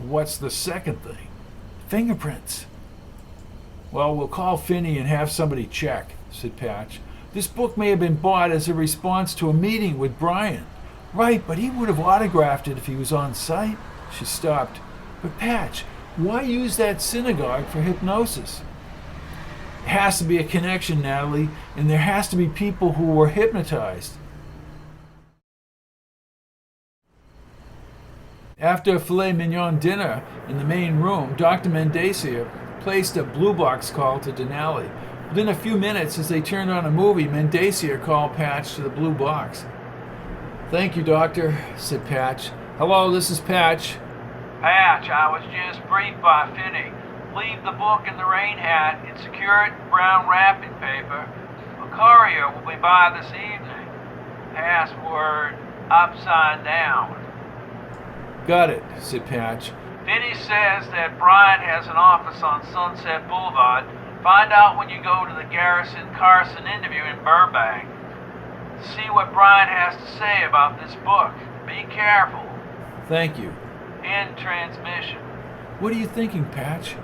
What's the second thing? Fingerprints. Well, we'll call Phinney and have somebody check, said Patch. This book may have been bought as a response to a meeting with Bryant. Right, but he would have autographed it if he was on site. She stopped. But Patch, why use that synagogue for hypnosis? There has to be a connection, Natalie, and there has to be people who were hypnotized. After a filet mignon dinner in the main room, Dr. Mendacier placed a blue box call to Denali. Within a few minutes, as they turned on a movie, Mendacier called Patch to the blue box. Thank you, Doctor, said Patch. Hello, this is Patch. Patch, I was just briefed by Phinney. Leave the book in the rain hat and secure it in brown wrapping paper. A courier will be by this evening. Password upside down. Got it, said Patch. Phinney says that Bryant has an office on Sunset Boulevard. Find out when you go to the Garrison Carson interview in Burbank. See what Bryant has to say about this book. Be careful. Thank you. End transmission. What are you thinking, Patch?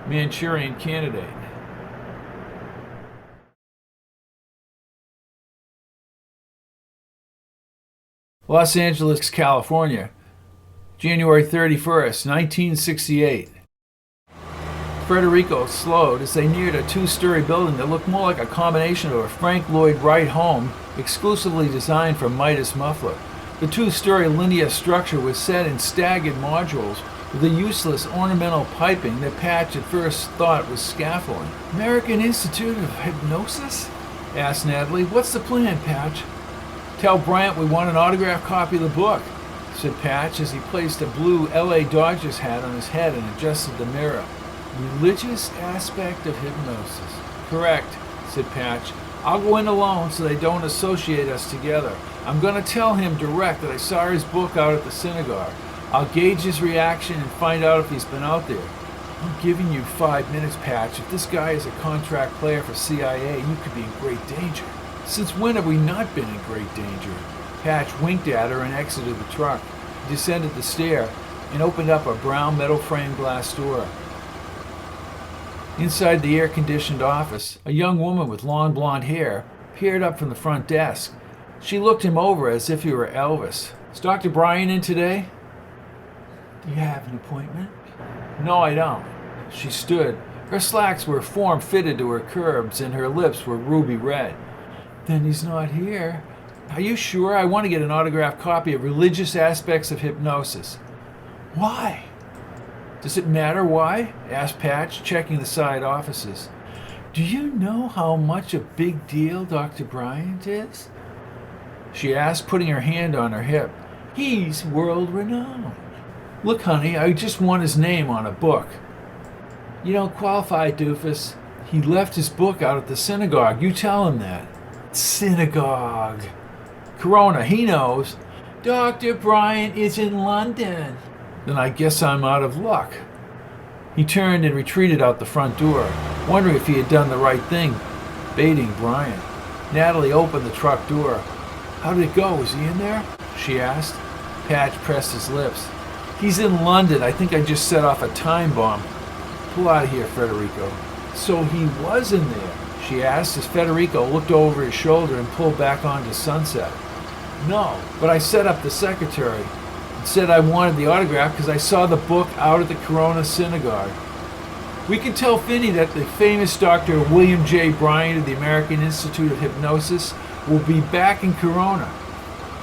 Manchurian Candidate. Los Angeles, California. January 31st, 1968. Federico slowed as they neared a two-story building that looked more like a combination of a Frank Lloyd Wright home exclusively designed for Midas muffler. The two-story linear structure was set in staggered modules with a useless ornamental piping that Patch at first thought was scaffolding. American Institute of Hypnosis? Asked Natalie. What's the plan, Patch? Tell Bryant we want an autographed copy of the book, said Patch as he placed a blue L.A. Dodgers hat on his head and adjusted the mirror. Religious aspect of hypnosis. Correct, said Patch. I'll go in alone so they don't associate us together. I'm going to tell him direct that I saw his book out at the synagogue. I'll gauge his reaction and find out if he's been out there. I'm giving you 5 minutes, Patch. If this guy is a contract player for CIA, you could be in great danger. Since when have we not been in great danger? Patch winked at her and exited the truck. He descended the stair and opened up a brown metal frame glass door. Inside the air-conditioned office, a young woman with long blonde hair peered up from the front desk. She looked him over as if he were Elvis. Is Dr. Bryan in today? Do you have an appointment? No, I don't. She stood. Her slacks were form-fitted to her curves and her lips were ruby red. Then he's not here. Are you sure? I want to get an autographed copy of Religious Aspects of Hypnosis. Why? Does it matter why? Asked Patch, checking the side offices. Do you know how much a big deal Dr. Bryant is? She asked, putting her hand on her hip. He's world-renowned. Look, honey, I just want his name on a book. You don't qualify, doofus. He left his book out at the synagogue. You tell him that. Synagogue. Corona, he knows. Dr. Bryant is in London. Then I guess I'm out of luck. He turned and retreated out the front door, wondering if he had done the right thing, baiting Bryant. Natalie opened the truck door. How did it go? Was he in there? She asked. Patch pressed his lips. He's in London. I think I just set off a time bomb. Pull out of here, Federico. So he was in there, she asked as Federico looked over his shoulder and pulled back onto Sunset. No, but I set up the secretary. Said I wanted the autograph because I saw the book out at the Corona Synagogue. We can tell Phinney that the famous Dr. William J. Bryant of the American Institute of Hypnosis will be back in Corona.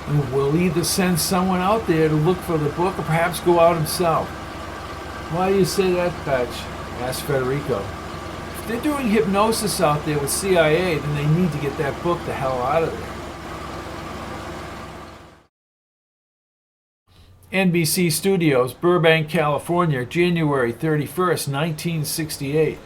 And we'll either send someone out there to look for the book or perhaps go out himself. Why do you say that, Patch? Asked Federico. If they're doing hypnosis out there with CIA, then they need to get that book the hell out of there. NBC Studios, Burbank, California, January 31st, 1968.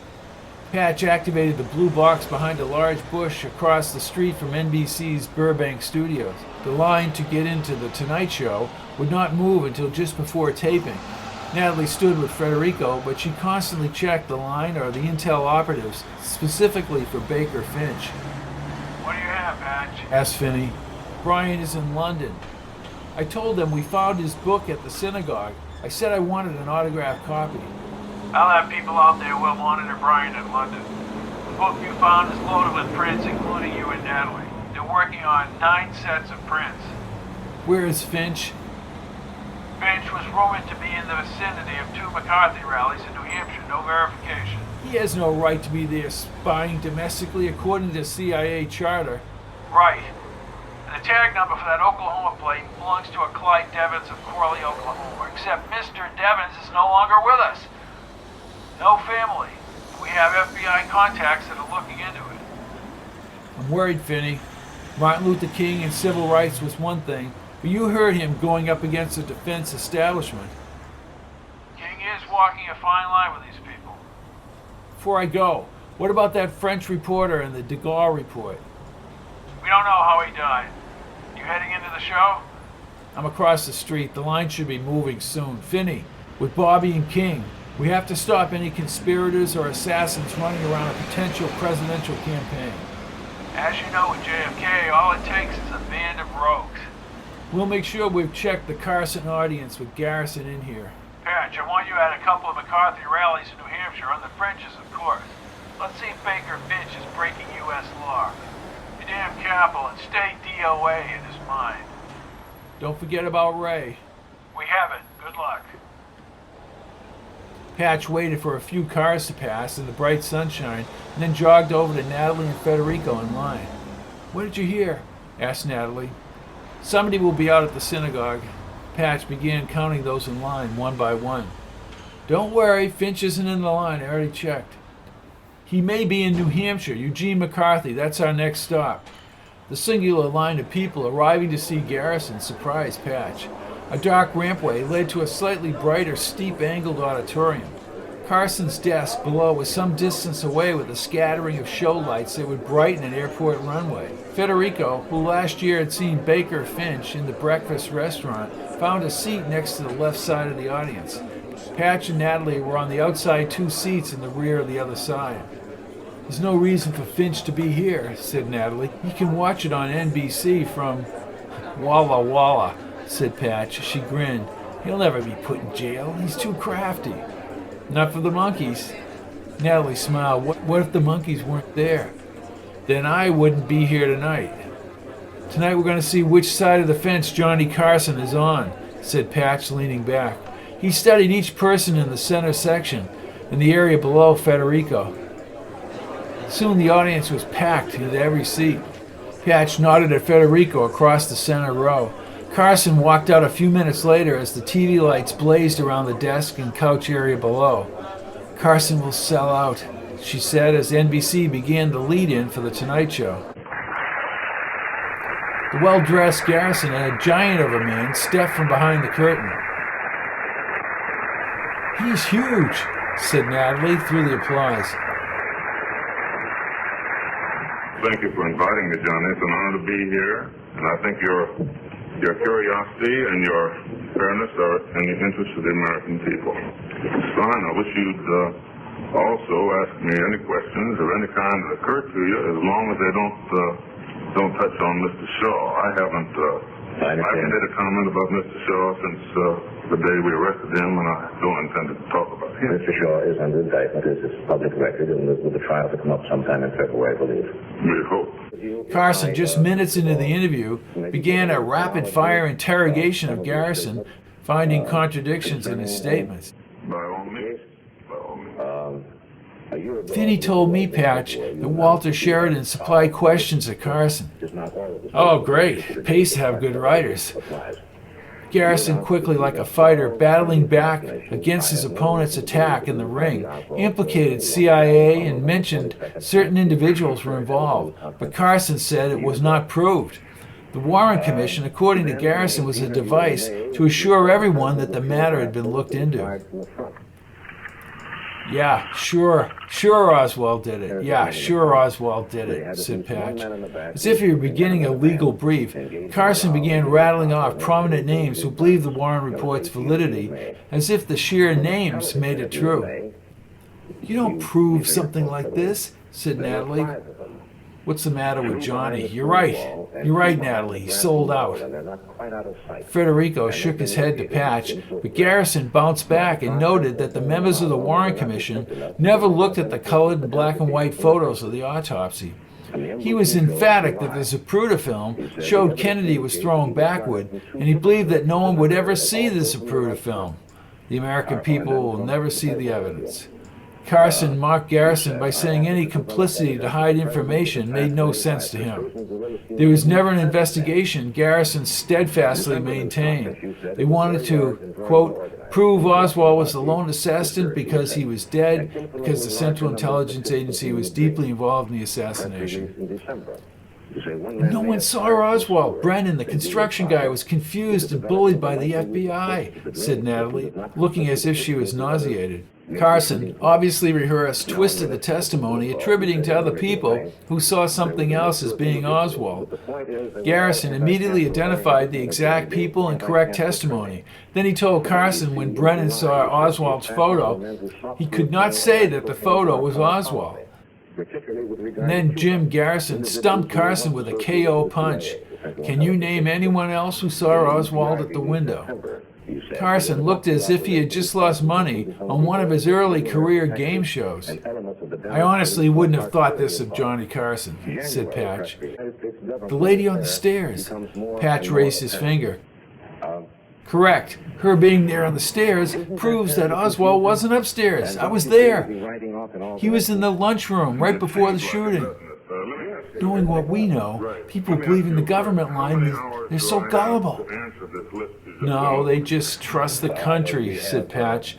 Patch activated the blue box behind a large bush across the street from NBC's Burbank Studios. The line to get into The Tonight Show would not move until just before taping. Natalie stood with Federico, but she constantly checked the line or the intel operatives, specifically for Baker Finch. What do you have, Patch? Asked Phinney. Brian is in London. I told them we found his book at the synagogue. I said I wanted an autographed copy. I'll have people out there will monitor Brian in London. The book you found is loaded with prints, including you and Natalie. They're working on 9 sets of prints. Where is Finch? Finch was rumored to be in the vicinity of 2 McCarthy rallies in New Hampshire. No verification. He has no right to be there spying domestically according to CIA charter. Right. The tag number for that Oklahoma plate belongs to a Clyde Devins of Corley, Oklahoma, except Mr. Devins is no longer with us. No family. We have FBI contacts that are looking into it. I'm worried, Phinney. Martin Luther King and civil rights was one thing, but you heard him going up against the defense establishment. King is walking a fine line with these people. Before I go, what about that French reporter and the de Gaulle report? We don't know how he died. You heading into the show? I'm across the street. The line should be moving soon. Phinney, with Bobby and King, we have to stop any conspirators or assassins running around a potential presidential campaign. As you know, with JFK, all it takes is a band of rogues. We'll make sure we've checked the Carson audience with Garrison in here. Patch, I want you at a couple of McCarthy rallies in New Hampshire, on the fringes, of course. Let's see if Baker Finch is breaking U.S. law. Be damn careful and stay DOA in his mind. Don't forget about Ray. We have it. Good luck. Patch waited for a few cars to pass in the bright sunshine and then jogged over to Natalie and Federico in line. "What did you hear?" asked Natalie. "Somebody will be out at the synagogue." Patch began counting those in line one by one. "Don't worry, Finch isn't in the line. I already checked." "He may be in New Hampshire. Eugene McCarthy, that's our next stop." The singular line of people arriving to see Garrison surprised Patch. A dark rampway led to a slightly brighter, steep-angled auditorium. Carson's desk below was some distance away with a scattering of show lights that would brighten an airport runway. Federico, who last year had seen Baker Finch in the breakfast restaurant, found a seat next to the left side of the audience. Patch and Natalie were on the outside two seats in the rear of the other side. "There's no reason for Finch to be here," said Natalie. "He can watch it on NBC from—" "Walla Walla," said Patch. She grinned. "He'll never be put in jail. He's too crafty." "Not for the monkeys." Natalie smiled. What if the monkeys weren't there? "Then I wouldn't be here tonight." "Tonight we're going to see which side of the fence Johnny Carson is on," said Patch, leaning back. He studied each person in the center section and the area below Federico. Soon the audience was packed into every seat. Patch nodded at Federico across the center row. Carson walked out a few minutes later as the TV lights blazed around the desk and couch area below. "Carson will sell out," she said as NBC began the lead-in for The Tonight Show. The well-dressed Garrison and a giant of a man stepped from behind the curtain. "He's huge," said Natalie through the applause. Thank you for inviting me, Johnny. It's an honor to be here, and I think your curiosity and your fairness are in the interest of the American people. It's fine. I wish you'd also ask me any questions of any kind that occur to you, as long as they don't touch on Mr. Shaw. I haven't made a comment about Mr. Shaw since the day we arrested him, and I don't intend to talk about him. Mr. Shaw is under indictment. This is public record, and with the trial to come up sometime in February, I believe. We hope. Carson, just minutes into the interview, began a rapid-fire interrogation of Garrison, finding contradictions in his statements. By all means. By all means. Phinney told me, Patch, that Walter Sheridan supplied questions at Carson. "Oh, great. Pays to have good writers." Garrison, quickly like a fighter, battling back against his opponent's attack in the ring, implicated CIA and mentioned certain individuals were involved, but Carson said it was not proved. The Warren Commission, according to Garrison, was a device to assure everyone that the matter had been looked into. "Yeah, sure Oswald did it. Yeah, sure Oswald did it," said Patch. As if he were beginning a legal brief, Carson began rattling off prominent names who believed the Warren report's validity, as if the sheer names made it true. "You don't prove something like this," said Natalie. "What's the matter with Johnny? You're right, Natalie. He sold out." Federico shook his head to Patch, but Garrison bounced back and noted that the members of the Warren Commission never looked at the colored and black and white photos of the autopsy. He was emphatic that the Zapruder film showed Kennedy was thrown backward, and he believed that no one would ever see the Zapruder film. The American people will never see the evidence. Carson mocked Garrison by saying any complicity to hide information made no sense to him. There was never an investigation, Garrison steadfastly maintained. They wanted to, quote, prove Oswald was the lone assassin because he was dead, because the Central Intelligence Agency was deeply involved in the assassination. No one saw Oswald. Brennan, the construction guy, was confused and bullied by the FBI, said Natalie, looking as if she was nauseated. Carson, obviously rehearsed, twisted the testimony, attributing to other people who saw something else as being Oswald. Garrison immediately identified the exact people and correct testimony. Then he told Carson when Brennan saw Oswald's photo, he could not say that the photo was Oswald. And then Jim Garrison stumped Carson with a KO punch. Can you name anyone else who saw Oswald at the window? Carson looked as if he had just lost money on one of his early career game shows. I honestly wouldn't have thought this of Johnny Carson, said Patch. The lady on the stairs. Patch raised his finger. Correct. Her being there on the stairs proves that Oswald wasn't upstairs. I was there. He was in the lunchroom right before the shooting. Knowing what we know, people believing the government line, they're so gullible. No, they just trust the country, said Patch.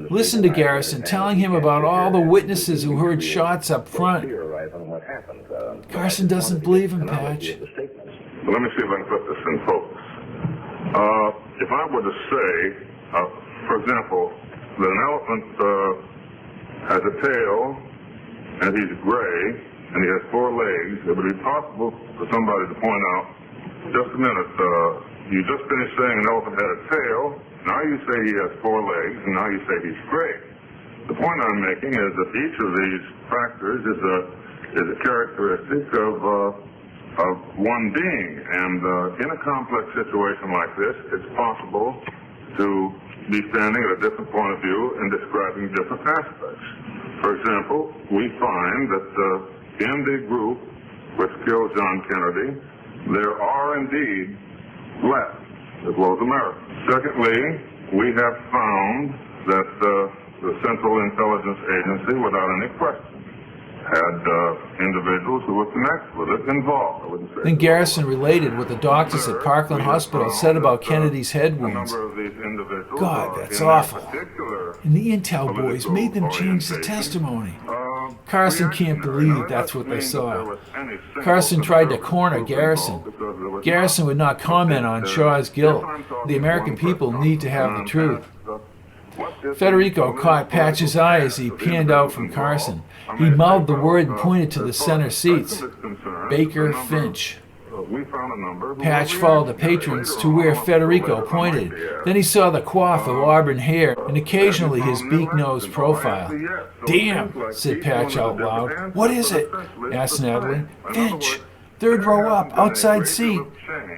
Listen to Garrison telling him about all the witnesses who heard shots up front. Carson doesn't believe him, Patch. Let me see if I can put this in focus. If I were to say, for example, that an elephant has a tail and he's gray and he has 4 legs, it would be possible for somebody to point out, just a minute, you just finished saying an elephant had a tail, now you say he has 4 legs, and now you say he's gray. The point I'm making is that each of these factors is a characteristic of one being, and in a complex situation like this, it's possible to be standing at a different point of view and describing different aspects. For example, we find that in the group which killed John Kennedy, there are indeed blacks as well as Americans. Secondly, we have found that the Central Intelligence Agency, without any question, had individuals who were connected with it involved. I wouldn't say. Then Garrison related what the doctors at Parkland Hospital said about Kennedy's head wounds. God, that's awful. And the intel boys made them change the testimony. Carson can't believe that's what they saw. Carson tried to corner Garrison. Garrison would not comment on Shaw's guilt. The American people need to have the truth. Federico caught Patch's eye as he panned out from Carson. He mouthed the word and pointed to the center seats. Baker Finch. Patch followed the patrons to where Federico pointed. Then he saw the coif of auburn hair and occasionally his beak-nosed profile. "Damn," said Patch out loud. "What is it?" asked Natalie. "Finch. 3rd row up, outside seat.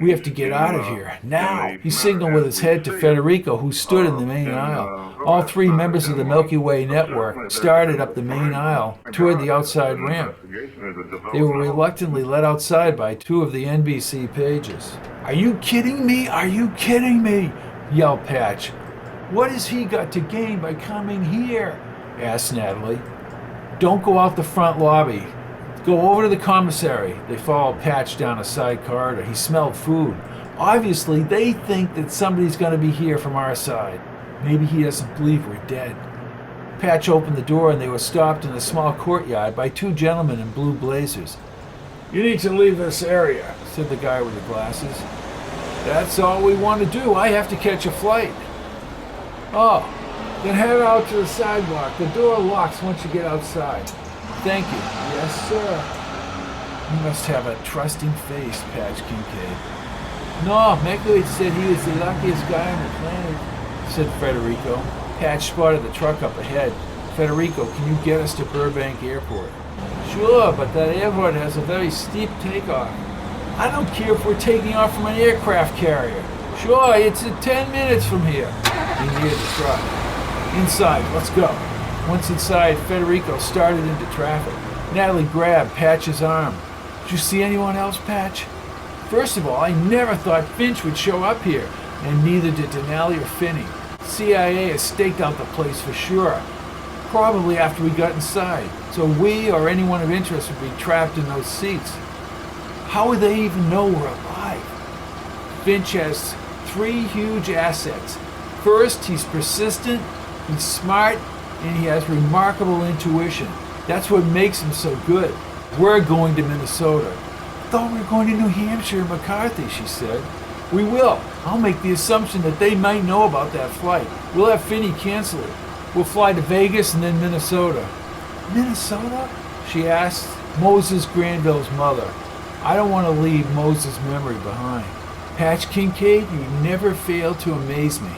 We have to get out of here, now." He signaled with his head to Federico, who stood in the main aisle. All 3 members of the Milky Way network started up the main aisle toward the outside ramp. They were reluctantly led outside by 2 of the NBC pages. "Are you kidding me? Are you kidding me?" yelled Patch. "What has he got to gain by coming here?" asked Natalie. "Don't go out the front lobby. Go over to the commissary." They followed Patch down a side corridor. He smelled food. Obviously, they think that somebody's going to be here from our side. Maybe he doesn't believe we're dead. Patch opened the door and they were stopped in a small courtyard by 2 gentlemen in blue blazers. You need to leave this area, said the guy with the glasses. "That's all we want to do. I have to catch a flight." "Oh, then head out to the sidewalk. The door locks once you get outside." "Thank you." "Yes, sir." "You must have a trusting face, Patch Kincaid." "No, Meinkewitz said he was the luckiest guy on the planet," said Federico. Patch spotted the truck up ahead. "Federico, can you get us to Burbank Airport?" "Sure, but that airport has a very steep takeoff." "I don't care if we're taking off from an aircraft carrier." "Sure, it's 10 minutes from here." He neared the truck. "Inside, let's go." Once inside, Federico started into traffic. Natalie grabbed Patch's arm. "Did you see anyone else, Patch?" "First of all, I never thought Finch would show up here, and neither did Denali or Phinney. CIA has staked out the place for sure, probably after we got inside, so we or anyone of interest would be trapped in those seats. How would they even know we're alive?" "Finch has 3 huge assets. First, he's persistent, he's smart, and he has remarkable intuition. That's what makes him so good. We're going to Minnesota." "I thought we were going to New Hampshire and McCarthy," she said. "We will. I'll make the assumption that they might know about that flight. We'll have Phinney cancel it. We'll fly to Vegas and then Minnesota." "Minnesota?" she asked. "Moses Granville's mother. I don't want to leave Moses' memory behind. Patch Kincaid, you never fail to amaze me."